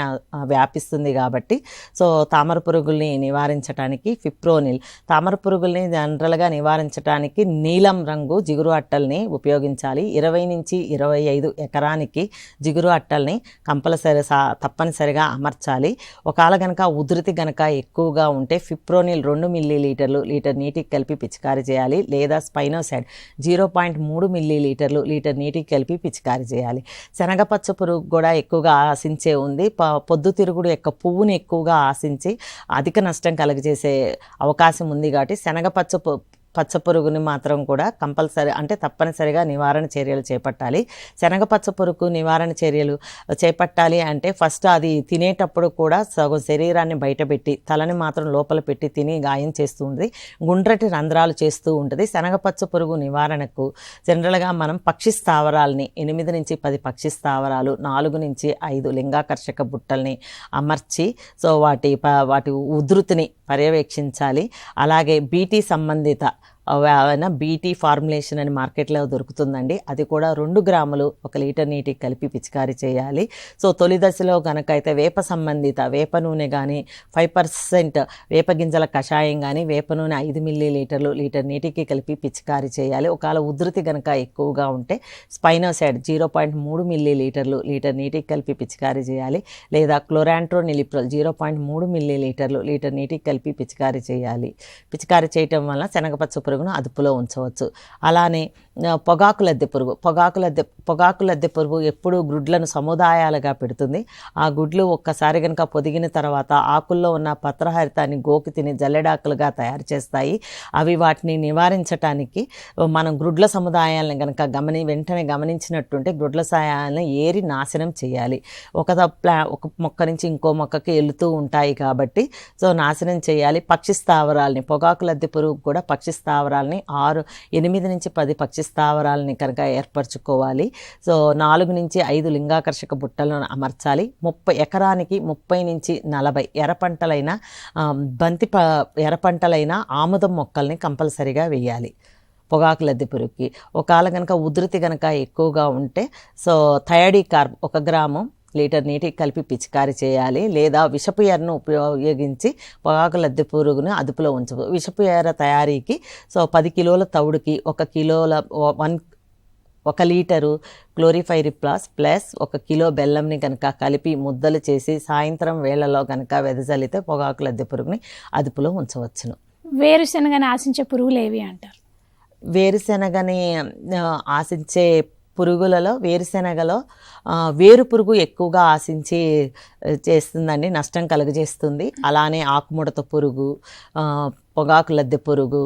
వ్యాపిస్తుంది కాబట్టి సో తామర పురుగుల్ని నివారించడానికి ఫిప్రోనిల్, తామర పురుగుల్ని జనరల్గా నివారించడానికి నీలం రంగు జిగురు అట్టల్ని ఉపయోగించాలి. 20 నుంచి 25 ఎకరానికి జిగురు అట్టల్ని తప్పనిసరిగా అమర్చాలి. ఒకవేళ గనక ఉధృతి గనక ఎక్కువగా ఉంటే ఫిప్రోనిల్ 2 మిల్లీలీటర్లు లీటర్ నీటికి కలిపి పిచికారీ చేయాలి. లేదా స్పైనోసైడ్ 0.3 మిల్లీలీటర్లు లీటర్ నీటికి కలిపి పిచికారీ చేయాలి. శనగపచ్చ పురుగు కూడా ఎక్కువగా ఆశించే ఉంది. పొద్దుతిరుగుడు యొక్క పువ్వుని ఎక్కువగా ఆశించి అధిక నష్టం కలుగజేసే అవకాశం ఉంది కాబట్టి పచ్చ పురుగుని మాత్రం కూడా తప్పనిసరిగా నివారణ చర్యలు చేపట్టాలి. శనగపచ్చ పురుగు నివారణ చర్యలు చేపట్టాలి అంటే ఫస్ట్ అది తినేటప్పుడు కూడా సగం శరీరాన్ని బయటపెట్టి తలని మాత్రం లోపల పెట్టి తిని గాయం చేస్తూ ఉంటుంది, గుండ్రటి రంధ్రాలు చేస్తూ ఉంటుంది. శనగపచ్చ పురుగు నివారణకు జనరల్గా మనం పక్షి స్థావరాలని 8 నుంచి 10 పక్షి స్థావరాలు, 4 నుంచి 5 లింగాకర్షక బుట్టల్ని అమర్చి సో వాటి ఉధృతిని పర్యవేక్షించాలి. అలాగే బీటీ సంబంధిత బీటీ ఫార్ములేషన్ అని మార్కెట్లో దొరుకుతుందండి. అది కూడా 2 గ్రాములు 1 లీటర్ నీటికి కలిపి పిచికారీ చేయాలి. సో తొలి దశలో కనుక అయితే వేప సంబంధిత వేప నూనె కానీ 5% వేప గింజల కషాయం కానీ వేప నూనె 5 మిల్లీలీటర్లు లీటర్ నీటికి కలిపి పిచికారీ చేయాలి. ఒకవేళ ఉధృతి కనుక ఎక్కువగా ఉంటే స్పైనోసైడ్ 0.3 మిల్లీలీటర్లు లీటర్ నీటికి కలిపి పిచికారీ చేయాలి. లేదా క్లోరాంట్రోనిలిప్రోల్ 0.3 మిల్లీలీటర్లు లీటర్ నీటికి కలిపి పిచికారీ చేయాలి. పిచికారీ చేయటం వల్ల శనగపచ్చ పురుగు పురుగును అదుపులో ఉంచవచ్చు. అలానే పొగాకు లద్దె పురుగు ఎప్పుడూ గ్రుడ్లను సముదాయాలుగా పెడుతుంది. ఆ గుడ్లు ఒక్కసారి కనుక పొదిగిన తర్వాత ఆకుల్లో ఉన్న పత్రహరితాన్ని గోకి తిని జల్లెడాకులుగా తయారు చేస్తాయి. అవి వాటిని నివారించటానికి మనం గ్రుడ్ల సముదాయాలను కనుక వెంటనే గమనించినట్టుంటే గ్రుడ్ల సముదాయాలను ఏరి నాశనం చేయాలి. ఒక మొక్క నుంచి ఇంకో మొక్కకి వెళుతూ ఉంటాయి కాబట్టి నాశనం చేయాలి. పక్షి స్థావరాలని, పొగాకు లద్దె పురుగు కూడా పక్షి స్థావరాలని 8 నుంచి 10 పక్షి స్థావరాలని కనుక ఏర్పరచుకోవాలి. 4 నుంచి 5 లింగాకర్షక బుట్టలను అమర్చాలి. ఎకరానికి 30 నుంచి 40 ఎర్రపంటలైన ఆముదం మొక్కల్ని కంపల్సరిగా వేయాలి పొగాకు లద్దె పురుగుకి. ఒకవేళ కనుక ఉధృతి కనుక ఎక్కువగా ఉంటే థయోడి కార్బ్ 1 గ్రాము లీటర్ నీటికి కలిపి పిచికారీ చేయాలి. లేదా విషపు ఎరను ఉపయోగించి పొగాకు లద్దె పురుగును అదుపులో ఉంచవు. విషపు ఎర తయారీకి 10 కిలోల తవుడుకి 1 లీటరు క్లోరిఫైరిఫాస్ ప్లస్ 1 కిలో బెల్లంని కనుక కలిపి ముద్దలు చేసి సాయంత్రం వేళలో కనుక వెదజల్లితే పొగాకు లద్దె పురుగుని అదుపులో ఉంచవచ్చును. వేరుశనగని ఆశించే పురుగులు ఏవి అంటారు? వేరుశనగని ఆశించే పురుగులలో వేరుశనగలో వేరు పురుగు ఎక్కువగా ఆశించి చేస్తుందండి, నష్టం కలుగజేస్తుంది. అలానే ఆకుముడత పురుగు, పొగాకు లద్దె పురుగు,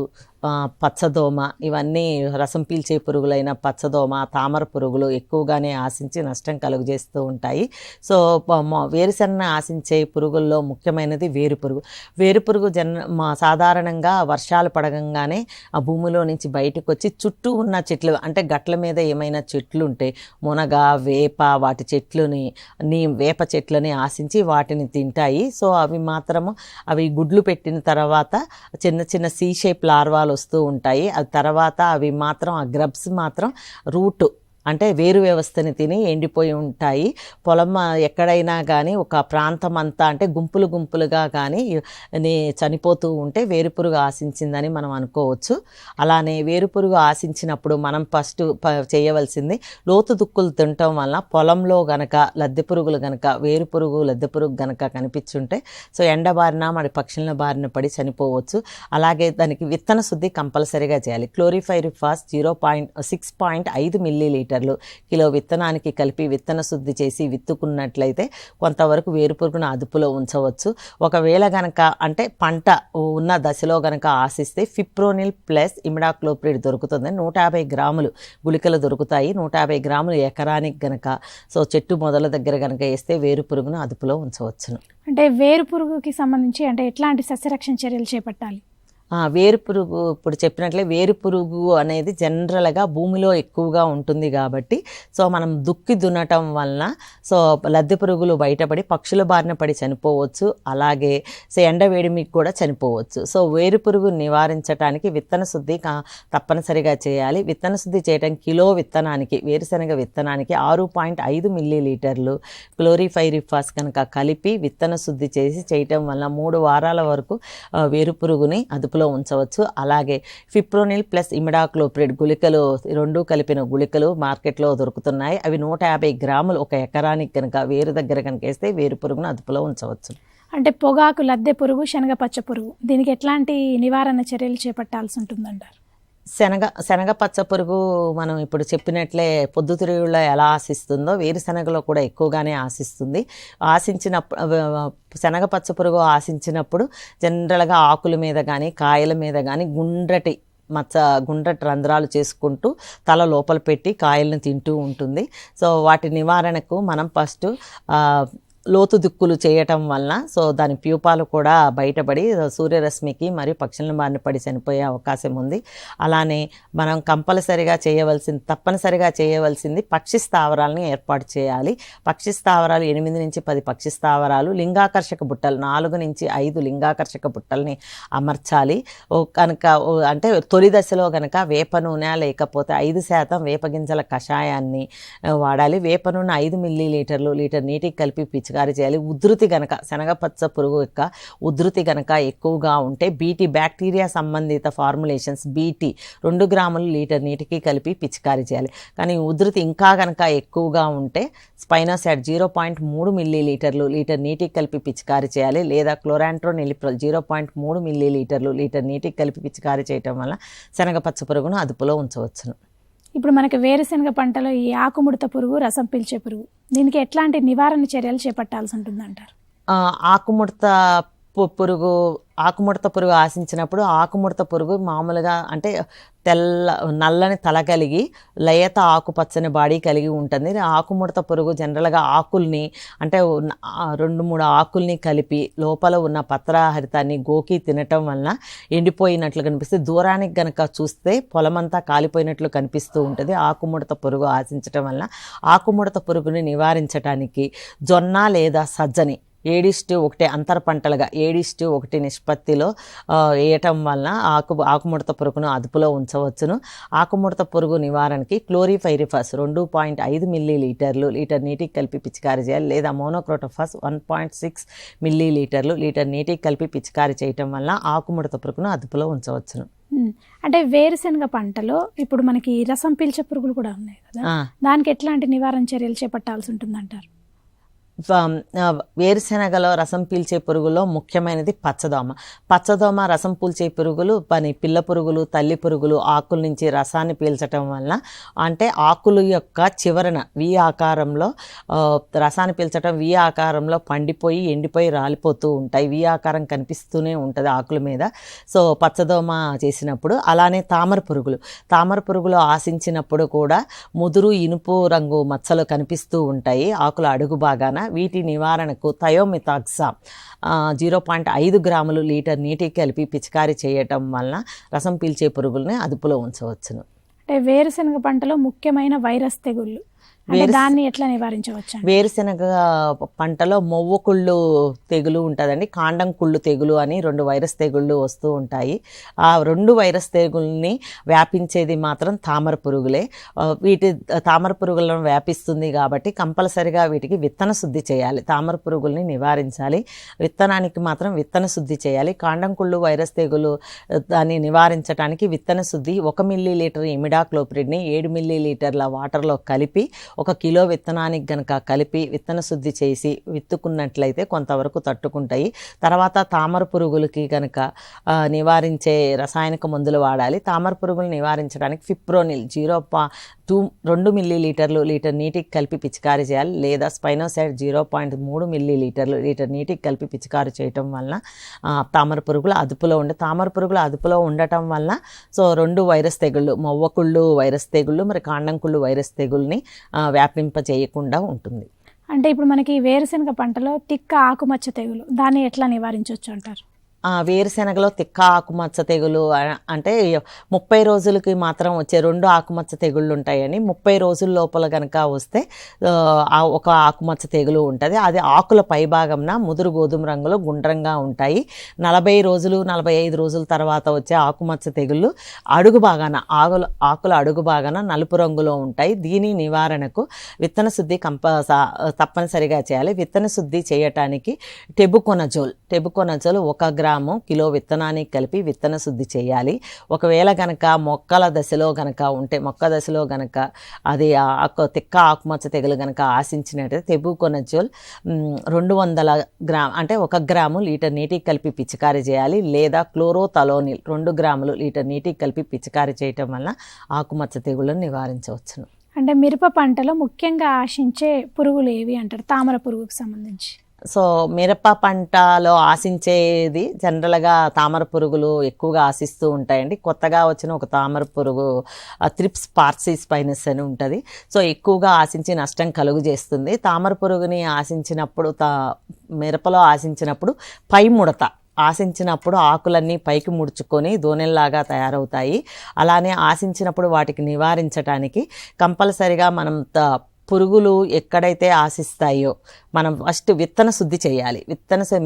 పచ్చదోమ, ఇవన్నీ రసం పీల్చే పురుగులైన పచ్చదోమ, తామర పురుగులు ఎక్కువగానే ఆశించి నష్టం కలుగజేస్తూ ఉంటాయి. వేరుశనగ ఆశించే పురుగుల్లో ముఖ్యమైనది వేరుపురుగు సాధారణంగా వర్షాలు పడగానే ఆ భూమిలో నుంచి బయటకు వచ్చి చుట్టూ ఉన్న చెట్లు, అంటే గట్ల మీద ఏమైనా చెట్లు ఉంటే మునగ, వేప, వాటి చెట్లుని వేప చెట్లని ఆశించి వాటిని తింటాయి. అవి గుడ్లు పెట్టిన తర్వాత చిన్న చిన్న సి షేప్ లార్వాలు వస్తూ ఉంటాయి. అది తర్వాత అవి మాత్రం ఆ గ్రబ్స్ మాత్రం రూట్ అంటే వేరు వ్యవస్థని తిని ఎండిపోయి ఉంటాయి. పొలం ఎక్కడైనా కానీ ఒక ప్రాంతం అంతా అంటే గుంపులుగా కానీ చనిపోతూ ఉంటే వేరుపురుగు ఆశించిందని మనం అనుకోవచ్చు. అలానే వేరుపురుగు ఆశించినప్పుడు మనం ఫస్ట్ చేయవలసింది లోతు దుక్కులు తినటం వలన పొలంలో గనక లద్దె పురుగులు గనక లద్దె పురుగు గనక కనిపించుంటే ఎండ బారిన మరి పక్షుల బారిన పడి చనిపోవచ్చు. అలాగే దానికి విత్తన శుద్ధి కంపల్సరీగా చేయాలి. క్లోరిఫైరిఫాస్ 6.5 మిల్లీలీటర్ కిలో విత్తనానికి కలిపి విత్తన శుద్ధి చేసి విత్తుకున్నట్లయితే కొంతవరకు వేరుపురుగును అదుపులో ఉంచవచ్చు. ఒకవేళ గనక అంటే పంట ఉన్న దశలో గనక ఆశిస్తే ఫిప్రోనిల్ ప్లస్ ఇమిడాక్లోప్రిడ్ దొరుకుతుంది. 150 గ్రాములు గుళికలు దొరుకుతాయి. 150 గ్రాములు ఎకరానికి గనక చెట్టు మొదల దగ్గర గనక వేస్తే వేరుపురుగును అదుపులో ఉంచవచ్చును. అంటే వేరుపురుగుకి సంబంధించి అంటే ఎట్లాంటి సస్యరక్షణ చర్యలు చేపట్టాలి? వేరుపురుగు ఇప్పుడు చెప్పినట్లే వేరుపురుగు అనేది జనరల్గా భూమిలో ఎక్కువగా ఉంటుంది కాబట్టి మనం దుక్కి దున్నటం వలన లద్దె పురుగులు బయటపడి పక్షుల బారిన పడి చనిపోవచ్చు. అలాగే ఎండవేడిమికి కూడా చనిపోవచ్చు. వేరుపురుగు నివారించడానికి విత్తన శుద్ధి తప్పనిసరిగా చేయాలి. విత్తన శుద్ధి చేయడం కిలో విత్తనానికి వేరుశనగ విత్తనానికి 6.5 మిల్లీలీటర్లు క్లోరిఫైరిఫాస్ కనుక కలిపి విత్తన శుద్ధి చేసి చేయటం వలన 3 వారాల వరకు వేరుపురుగుని అదుపులో ఉంచవచ్చు. అలాగే ఫిప్రోనిల్ ప్లస్ ఇమిడాక్లోప్రిడ్ గుళికలు 2 కలిపిన గుళికలు మార్కెట్లో దొరుకుతున్నాయి. అవి 150 గ్రాములు ఒక ఎకరానికి కనుక వేరు దగ్గర కనుక వేస్తే వేరు పురుగును అదుపులో ఉంచవచ్చు. అంటే పొగాకు లద్దె పురుగు, శనగ పచ్చ పురుగు, దీనికి ఎట్లాంటి నివారణ చర్యలు చేపట్టాల్సి ఉంటుందంటారు? శనగ పచ్చ పురుగు మనం ఇప్పుడు చెప్పినట్లే పొద్దుతిరుగుళ్ళలో ఎలా ఆశిస్తుందో వేరుశనగలో కూడా ఎక్కువగానే ఆశిస్తుంది. శనగ పచ్చ పురుగు ఆశించినప్పుడు జనరల్గా ఆకుల మీద కానీ కాయల మీద కానీ గుండ్రటి రంధ్రాలు చేసుకుంటూ తల లోపల పెట్టి కాయలను తింటూ ఉంటుంది. వాటి నివారణకు మనం ఫస్ట్ లోతు దిక్కులు చేయటం వలన దాని ప్యూపాలు కూడా బయటపడి సూర్యరశ్మికి మరియు పక్షుల బారిన పడి చనిపోయే అవకాశం ఉంది. అలానే మనం తప్పనిసరిగా చేయవలసింది పక్షి స్థావరాలను ఏర్పాటు చేయాలి. పక్షి స్థావరాలు 8 నుంచి 10 పక్షి స్థావరాలు, లింగాకర్షక బుట్టలు 4 నుంచి 5 లింగాకర్షక బుట్టల్ని అమర్చాలి. కనుక అంటే తొలి దశలో కనుక వేప నూనె లేకపోతే 5% వేప గింజల కషాయాన్ని వాడాలి. వేప నూనె 5 మిల్లీలీటర్లు లీటర్ నీటికి కలిపి పిచికారీ చేయాలి. ఉధృతి గనక శనగపచ్చ పురుగు యొక్క ఉధృతి గనక ఎక్కువగా ఉంటే బీటీ బ్యాక్టీరియా సంబంధిత ఫార్ములేషన్స్ బీటీ 2 గ్రాములు లీటర్ నీటికి కలిపి పిచికారీ చేయాలి. కానీ ఉధృతి ఇంకా గనక ఎక్కువగా ఉంటే స్పైనోసాట్ 0.3 మిల్లీలీటర్లు లీటర్ నీటికి కలిపి పిచికారీ చేయాలి. లేదా క్లోరాంట్రోనిలిప్రోల్ 0.3 మిల్లీలీటర్లు లీటర్ నీటికి కలిపి పిచికారీ చేయటం వల్ల శనగపచ్చ పురుగును అదుపులో ఉంచవచ్చును. ఇప్పుడు మనకి వేరుశనగ పంటలో ఈ ఆకుముడత పురుగు, రసం పీల్చే పురుగు, దీనికి ఎట్లాంటి నివారణ చర్యలు చేపట్టాల్సి ఉంటుందంటారు? ఆకుముడత పురుగు ఆశించినప్పుడు ఆకుముడత పురుగు మామూలుగా అంటే నల్లని తల కలిగి లేత ఆకుపచ్చని బాడీ కలిగి ఉంటుంది. ఆకుముడత పురుగు జనరల్గా ఆకుల్ని అంటే 2-3 ఆకుల్ని కలిపి లోపల ఉన్న పత్రహరితాన్ని గోకి తినటం వలన ఎండిపోయినట్లు కనిపిస్తుంది. దూరానికి గనక చూస్తే పొలమంతా కాలిపోయినట్లు కనిపిస్తూ ఉంటుంది. ఆకుముడత పురుగు ఆశించటం వలన ఆకుముడత పురుగుని నివారించడానికి జొన్న లేదా సజ్జని 7:1 అంతర పంటలుగా 7:1 నిష్పత్తిలో వేయటం వలన ఆకుముడత పురుగును అదుపులో ఉంచవచ్చును. ఆకుముడత పురుగు నివారణకి క్లోరిఫైరిఫాస్ 2.5 మిల్లీలీటర్లు లీటర్ నీటికి కలిపి పిచికారీ చేయాలి. లేదా మోనోక్రోటోఫాస్ 1.6 మిల్లీలీటర్లు లీటర్ నీటికి కలిపి పిచికారీ చేయటం వల్ల ఆకుముడత పురుగును అదుపులో ఉంచవచ్చును. అంటే వేరుశనగ పంటలో ఇప్పుడు మనకి రసం పీల్చే పురుగులు కూడా ఉన్నాయి కదా, దానికి ఎట్లాంటి నివారణ చర్యలు చేపట్టాల్సి ఉంటుందంటారు? వేరుశెనగలో రసం పీల్చే పురుగులో ముఖ్యమైనది పచ్చదోమ రసం పీల్చే పురుగులు పిల్ల పురుగులు, తల్లి పురుగులు ఆకుల నుంచి రసాన్ని పీల్చటం వల్ల అంటే ఆకుల యొక్క చివరన వి ఆకారంలో రసాన్ని పీల్చటం వి ఆకారంలో పండిపోయి ఎండిపోయి రాలిపోతూ ఉంటాయి. వి ఆకారం కనిపిస్తూనే ఉంటుంది ఆకుల మీద. సో పచ్చదోమ చేసినప్పుడు అలానే తామర పురుగులు ఆశించినప్పుడు కూడా ముదురు ఇనుపు రంగు మచ్చలు కనిపిస్తూ ఉంటాయి ఆకుల అడుగు భాగాన. వీటి నివారణకు థయోమిథాక్సామ్ 0.5 గ్రాములు లీటర్ నీటికి కలిపి పిచికారీ చేయటం వలన రసం పీల్చే పురుగుల్ని అదుపులో ఉంచవచ్చును. అంటే వేరుశనగ పంటలో ముఖ్యమైన వైరస్ తెగుళ్ళు దాన్ని ఎట్లా నివారించవచ్చు? వేరుశెనగ పంటలో మొవ్వు కుళ్ళు తెగులు ఉంటుందండి, కాండం కుళ్ళు తెగులు అని 2 వైరస్ తెగుళ్ళు వస్తూ ఉంటాయి. ఆ 2 వైరస్ తెగుల్ని వ్యాపించేది మాత్రం తామర పురుగులే. తామర పురుగులను వ్యాపిస్తుంది కాబట్టి కంపల్సరిగా వీటికి విత్తన శుద్ధి చేయాలి. తామర పురుగుల్ని నివారించాలి. విత్తనానికి మాత్రం విత్తన శుద్ధి చేయాలి. కాండం కుళ్ళు వైరస్ తెగులు దాన్ని నివారించడానికి విత్తన శుద్ధి 1 మిల్లీలీటర్ ఇమిడాక్లోప్రిడ్ని 7 మిల్లీలీటర్ల వాటర్లో కలిపి 1 కిలో విత్తనానికి గనక కలిపి విత్తన శుద్ధి చేసి విత్తుకున్నట్లయితే కొంతవరకు తట్టుకుంటాయి. తర్వాత తామర పురుగులకి గనక నివారించే రసాయనిక మందులు వాడాలి. తామర పురుగులు నివారించడానికి ఫిప్రోనిల్ 2 మిల్లీలీటర్లు లీటర్ నీటికి కలిపి పిచికారీ చేయాలి. లేదా స్పైనోసాట్ 0.3 మిల్లీలీటర్లు లీటర్ నీటికి కలిపి పిచికారీ చేయటం వలన తామర పురుగులు అదుపులో ఉండటం వల్ల సో 2 వైరస్ తెగుళ్ళు మొవ్వకుళ్ళు వైరస్ తెగుళ్ళు మరి కాండంకుళ్ళు వైరస్ తెగుల్ని వ్యాపింపజేయకుండా ఉంటుంది. అంటే ఇప్పుడు మనకి వేరుశనగ పంటలో తిక్క ఆకుమచ్చ తెగులు దాన్ని ఎట్లా నివారించవచ్చు అంటారు? వేరుశెనగలో తిక్క ఆకుమచ్చ తెగులు అంటే 30 రోజులకి మాత్రం వచ్చే 2 ఆకుమచ్చ తెగుళ్ళు ఉంటాయని 30 రోజుల లోపల కనుక వస్తే ఒక ఆకుమచ్చ తెగులు ఉంటుంది. అది ఆకుల పైభాగంన ముదురు గోధుమ రంగులో గుండ్రంగా ఉంటాయి. 40 రోజులు 45 రోజుల తర్వాత వచ్చే ఆకుమచ్చ తెగుళ్ళు అడుగు భాగాన ఆకుల అడుగు భాగాన నలుపు రంగులో ఉంటాయి. దీని నివారణకు విత్తన శుద్ధి తప్పనిసరిగా చేయాలి. విత్తన శుద్ధి చేయటానికి టెబుకొనజోల్ 1 గ్రాము కిలో విత్తనానికి కలిపి విత్తన శుద్ధి చేయాలి. ఒకవేళ గనక మొక్క దశలో గనక అది తిక్క ఆకుమచ్చ తెగులు గనక ఆశించినట్లయితే టెబుకొనజోల్ 200 గ్రామ్ అంటే 1 గ్రాము లీటర్ నీటికి కలిపి పిచికారీ చేయాలి. లేదా క్లోరోథలోనిల్ 2 గ్రాములు లీటర్ నీటికి కలిపి పిచికారీ చేయటం వల్ల ఆకుమచ్చ తెగులను నివారించవచ్చును. అంటే మిరప పంటలో ముఖ్యంగా ఆశించే పురుగులు ఏవి అంటారు తామర పురుగుకు సంబంధించి? సో మిరప పంటలో ఆశించేది జనరల్గా తామర పురుగులు ఎక్కువగా ఆశిస్తూ ఉంటాయండి. కొత్తగా వచ్చిన ఒక తామర పురుగు త్రిప్స్ పార్సిస్పైనస్ అని ఉంటుంది. సో ఎక్కువగా ఆశించి నష్టం కలుగు చేస్తుంది. తామర పురుగుని ఆశించినప్పుడు మిరపలో ఆశించినప్పుడు పై ముడత ఆశించినప్పుడు ఆకులన్నీ పైకి ముడుచుకొని దోనెల్లాగా తయారవుతాయి. అలానే ఆశించినప్పుడు వాటికి నివారించడానికి కంపల్సరిగా మనం పురుగులు ఎక్కడైతే ఆశిస్తాయో మనం ఫస్ట్ విత్తన శుద్ధి చేయాలి.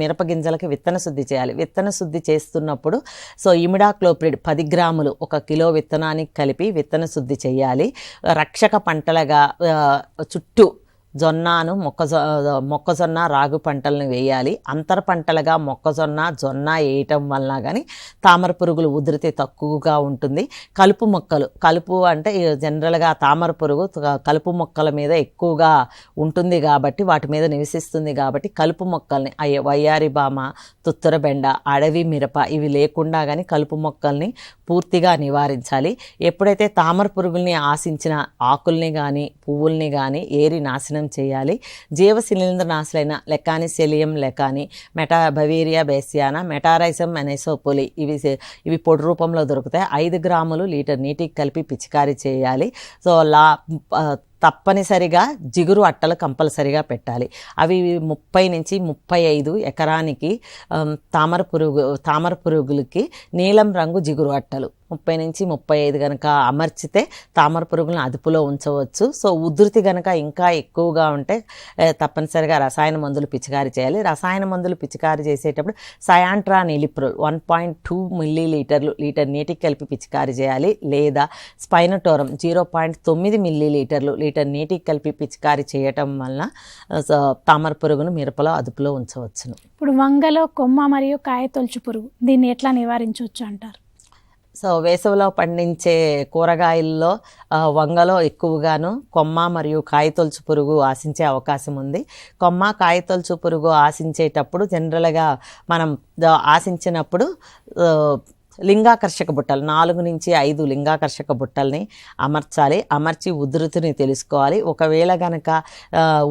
మిరప గింజలకి విత్తన శుద్ధి చేయాలి. విత్తన శుద్ధి చేస్తున్నప్పుడు సో ఇమిడాక్లోప్రిడ్ 10 గ్రాములు 1 కిలో విత్తనానికి కలిపి విత్తన శుద్ధి చేయాలి. రక్షక పంటలుగా చుట్టూ జొన్నను మొక్కజొన్న రాగు పంటలను వేయాలి. అంతర పంటలుగా మొక్కజొన్న జొన్న వేయటం వలన కానీ తామర పురుగులు ఉధృతి తక్కువగా ఉంటుంది. కలుపు అంటే జనరల్గా తామర పురుగు కలుపు మొక్కల మీద ఎక్కువగా ఉంటుంది కాబట్టి వాటి మీద నివసిస్తుంది కాబట్టి కలుపు మొక్కల్ని వయ్యారి బామ, తుత్తర బెండ, అడవి మిరప ఇవి లేకుండా కానీ కలుపు మొక్కల్ని పూర్తిగా నివారించాలి. ఎప్పుడైతే తామర పురుగుల్ని ఆశించిన ఆకుల్ని కానీ పువ్వుల్ని కానీ ఏరి నాశనం చేయాలి. జీవ శిలీంద్రనాశులైన లెకానిసెలియం లెకాని, బవేరియా బేసియానా, మెటారైజం ఎనైసోపోలి ఇవి పొడి రూపంలో దొరుకుతాయి. 5 గ్రాములు లీటర్ నీటికి కలిపి పిచికారీ చేయాలి. సో తప్పనిసరిగా జిగురు అట్టలు కంపల్సరిగా పెట్టాలి. అవి 30 నుంచి 35 ఎకరానికి తామర పురుగులకి నీలం రంగు జిగురు అట్టలు 30 నుంచి 35 కనుక అమర్చితే తామర పురుగులను అదుపులో ఉంచవచ్చు. సో ఉధృతి కనుక ఇంకా ఎక్కువగా ఉంటే తప్పనిసరిగా రసాయన మందులు పిచికారీ చేయాలి. రసాయన మందులు పిచికారీ చేసేటప్పుడు సయాంట్రానిలిప్రోల్ 1.2 మిల్లీలీటర్లు లీటర్ నీటికి కలిపి పిచికారీ చేయాలి. లేదా స్పైనటోరం 0.9 మిల్లీలీటర్లు లీటర్ నీటికి కలిపి పిచికారీ చేయటం వలన తామర పురుగును మిరపలో అదుపులో ఉంచవచ్చును. ఇప్పుడు వంగలో కొమ్మ మరియు కాయ తొలుచు పురుగు దీన్ని ఎట్లా నివారించవచ్చు అంటారు? సో వేసవిలో పండించే కూరగాయల్లో వంగలో ఎక్కువగాను కొమ్మ మరియు కాయతొలుచు పురుగు ఆశించే అవకాశం ఉంది. కొమ్మ కాయతొలుచు పురుగు ఆశించేటప్పుడు జనరల్గా మనం ఆశించినప్పుడు లింగాకర్షక బుట్టలు 4 నుంచి 5 లింగాకర్షక బుట్టల్ని అమర్చి ఉధృతిని తెలుసుకోవాలి. ఒకవేళ గనక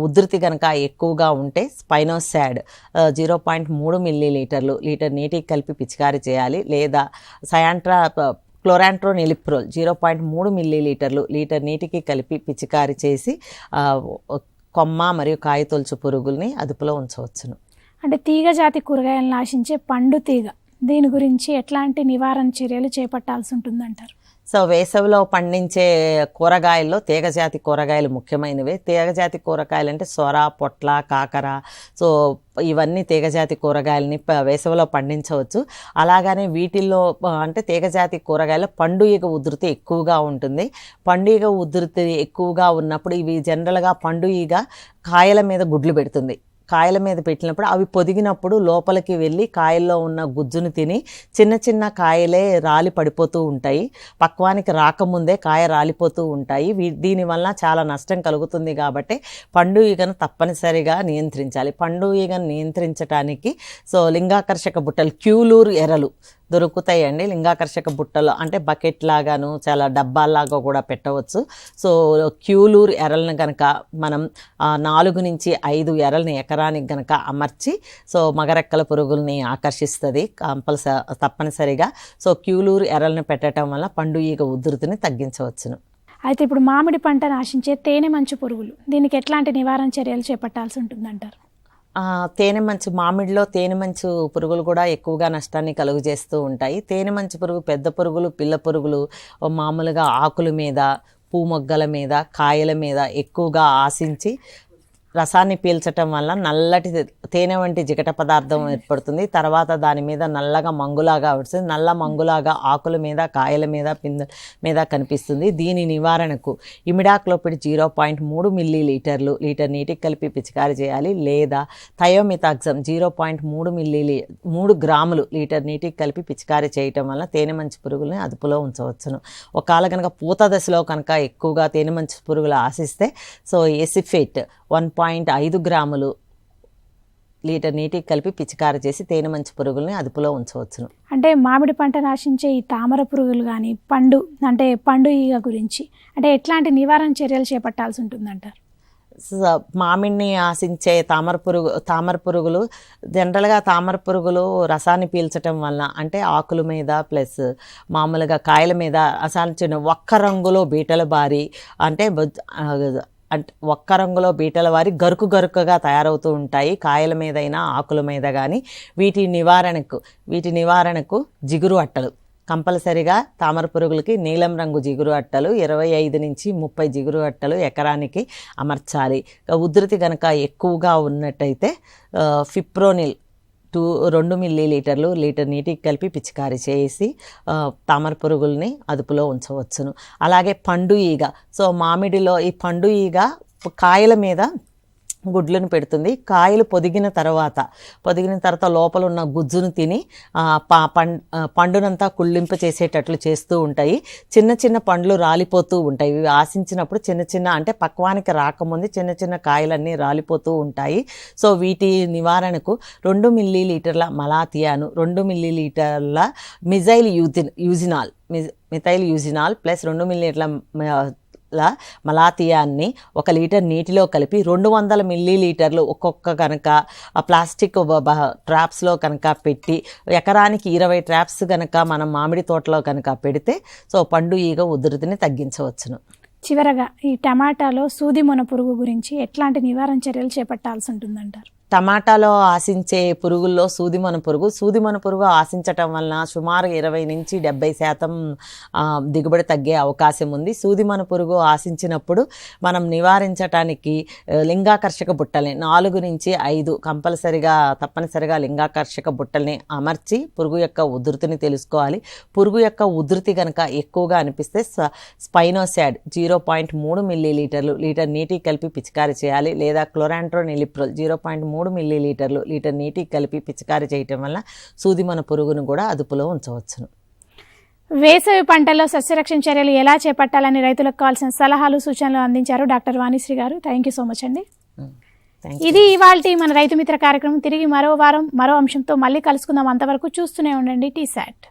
ఉధృతి గనక ఎక్కువగా ఉంటే స్పైనోసాడ్ 0.3 మిల్లీలీటర్లు లీటర్ నీటికి కలిపి పిచికారీ చేయాలి. లేదా క్లోరాంట్రోనిలిప్రోల్ 0.3 మిల్లీలీటర్లు లీటర్ నీటికి కలిపి పిచికారీ చేసి కొమ్మ మరియు కాయతొలుచు పురుగుల్ని అదుపులో ఉంచవచ్చును. అంటే తీగ జాతి కూరగాయలను ఆశించే పండు తీగ దీని గురించి ఎట్లాంటి నివారణ చర్యలు చేపట్టాల్సి ఉంటుందంటారు? సో వేసవిలో పండించే కూరగాయల్లో తీగజాతి కూరగాయలు ముఖ్యమైనవి. తీగజాతి కూరగాయలు అంటే సొర, పొట్ల, కాకర, సో ఇవన్నీ తీగజాతి కూరగాయలని వేసవిలో పండించవచ్చు. అలాగనే వీటిల్లో అంటే తీగజాతి కూరగాయల పండుగ ఉధృతి ఎక్కువగా ఉంటుంది. పండుగ ఉధృతి ఎక్కువగా ఉన్నప్పుడు ఇవి జనరల్గా పండుగ కాయల మీద గుడ్లు పెడుతుంది. కాయల మీద పెట్టినప్పుడు అవి పొదిగినప్పుడు లోపలికి వెళ్ళి కాయల్లో ఉన్న గుజ్జును తిని చిన్న చిన్న కాయలే రాలి పడిపోతూ ఉంటాయి. పక్వానికి రాకముందే కాయ రాలిపోతూ ఉంటాయి. దీనివల్ల చాలా నష్టం కలుగుతుంది. కాబట్టి పండు ఈగను తప్పనిసరిగా నియంత్రించాలి. పండు ఈగను నియంత్రించడానికి సో లింగాకర్షక బుట్టలు, క్యూలూర్ ఎరలు దొరుకుతాయండి. లింగాకర్షక బుట్టలు అంటే బకెట్ లాగాను చాలా డబ్బాల్లాగా కూడా పెట్టవచ్చు. సో క్యూలూర్ ఎరలను కనుక మనం 4 నుంచి 5 ఎరల్ని ఎకరానికి కనుక అమర్చి సో మగరెక్కల పురుగుల్ని ఆకర్షిస్తుంది తప్పనిసరిగా. సో క్యూలూర్ ఎరలను పెట్టడం వల్ల పండు ఈగ ఉధృతిని తగ్గించవచ్చును. అయితే ఇప్పుడు మామిడి పంటను ఆశించే తేనె మంచు పురుగులు దీనికి ఎట్లాంటి నివారణ చర్యలు చేపట్టాల్సి ఉంటుందంటారు? మామిడిలో తేనె మంచు పురుగులు కూడా ఎక్కువగా నష్టాన్ని కలుగజేస్తూ ఉంటాయి. తేనె మంచు పురుగు పెద్ద పురుగులు, పిల్ల పురుగులు మామూలుగా ఆకుల మీద, పూమొగ్గల మీద, కాయల మీద ఎక్కువగా ఆశించి రసాన్ని పీల్చటం వల్ల నల్లటి తేనె వంటి జిగట పదార్థం ఏర్పడుతుంది. తర్వాత దాని మీద నల్లగా మంగులాగా వస్తుంది. నల్ల మంగులాగా ఆకుల మీద, కాయల మీద, పిందెల మీద కనిపిస్తుంది. దీని నివారణకు ఇమిడాక్లోపిడ్ 0.3 మిల్లీలీటర్లు లీటర్ నీటికి కలిపి పిచికారీ చేయాలి. లేదా థయోమితాక్సమ్ 0.3 గ్రాములు లీటర్ నీటికి కలిపి పిచికారీ చేయటం వల్ల తేనె మంచు పురుగుల్ని అదుపులో ఉంచవచ్చును. ఒకవేళ కనుక పూత దశలో కనుక ఎక్కువగా తేనె మంచు పురుగులు ఆశిస్తే సో ఎసిఫేట్ 1.5 గ్రాములు లీటర్ నీటికి కలిపి పిచికారీ చేసి తేనె మంచు పురుగుల్ని అదుపులో ఉంచవచ్చును. అంటే మామిడి పంట నాశించే ఈ తామర పురుగులు కానీ పండు ఈగ గురించి అంటే ఎట్లాంటి నివారణ చర్యలు చేపట్టాల్సి ఉంటుందంటారు? మామిడిని ఆశించే తామర పురుగులు జనరల్గా తామర పురుగులు రసాన్ని పీల్చటం వల్ల అంటే ఆకుల మీద ప్లస్ మామూలుగా కాయల మీద అసాల్చిన ఒక్క రంగులో బీటల బారి అంటే ఒక్క రంగులో బీటల వారి గరుకుగా తయారవుతూ ఉంటాయి. కాయల మీదైనా ఆకుల మీద కానీ వీటి నివారణకు జిగురు అట్టలు కంపల్సరిగా తామర పురుగులకి నీలం రంగు జిగురు అట్టలు 25 నుంచి 30 జిగురు అట్టలు ఎకరానికి అమర్చాలి. ఉధృతి కనుక ఎక్కువగా ఉన్నట్టయితే ఫిప్రోనిల్ 2 మిల్లీలీటర్లు లీటర్ నీటికి కలిపి పిచికారీ చేసి తామర పురుగుల్ని అదుపులో ఉంచవచ్చును. అలాగే పండు ఈగ. సో మామిడిలో ఈ పండు ఈగ కాయల మీద గుడ్లను పెడుతుంది. కాయలు పొదిగిన తర్వాత లోపల ఉన్న గుజ్జును తిని పండునంతా కుళ్ళింప చేసేటట్లు చేస్తూ ఉంటాయి. చిన్న చిన్న పండ్లు రాలిపోతూ ఉంటాయి. ఇవి ఆశించినప్పుడు చిన్న అంటే పక్వానికి రాకముందు చిన్న కాయలన్నీ రాలిపోతూ ఉంటాయి. సో వీటి నివారణకు 2 మిల్లీలీటర్ల మలాథియాను, 2 మిల్లీలీటర్ల మిథైల్ యూజినాల్ ప్లస్ 2 మిల్లీలీటర్ల మలాథియాన్ని 1 లీటర్ నీటిలో కలిపి 200 మిల్లీలీటర్లు ఒక్కొక్క కనుక ప్లాస్టిక్ ట్రాప్స్లో కనుక పెట్టి ఎకరానికి 20 ట్రాప్స్ కనుక మనం మామిడి తోటలో కనుక పెడితే సో పండు ఈగ ఉధృతిని తగ్గించవచ్చును. చివరగా ఈ టమాటాలో సూదిమొన పురుగు గురించి ఎట్లాంటి నివారణ చర్యలు చేపట్టాల్సి ఉంటుందంటారు? టమాటాలో ఆశించే పురుగుల్లో సూదిమొన పురుగు ఆశించటం వలన సుమారు 20 నుంచి 70% దిగుబడి తగ్గే అవకాశం ఉంది. సూదిమొన పురుగు ఆశించినప్పుడు మనం నివారించటానికి లింగాకర్షక బుట్టల్ని 4 నుంచి 5 తప్పనిసరిగా లింగాకర్షక బుట్టల్ని అమర్చి పురుగు యొక్క ఉధృతిని తెలుసుకోవాలి. పురుగు యొక్క ఉధృతి కనుక ఎక్కువగా అనిపిస్తే స్పైనోసాడ్ 0.3 మిల్లీలీటర్లు లీటర్ నీటికి కలిపి పిచికారీ చేయాలి. లేదా క్లోరాంట్రోనిలిప్రోల్ 0.3 మిల్లీలీటర్లు లీటర్ నీటికి కలిపి పిచికారీ చేయటం వల్ల సూదిమొన పురుగును కూడా అదుపులో ఉంచవచ్చును. వేసవి పంటల్లో సస్యరక్షణ చర్యలు ఎలా చేపట్టాలని రైతులకు కావాల్సిన సలహాలు సూచనలు అందించారు డాక్టర్ వాణిశ్రీ గారు. థ్యాంక్ యూ సో మచ్ అండి. ఇది ఇవాల్టి మన రైతు మిత్ర కార్యక్రమం. తిరిగి మరో వారం మరో అంశంతో మళ్ళీ కలుసుకుందాం. అంతవరకు చూస్తూనే ఉండండి టీసాట్.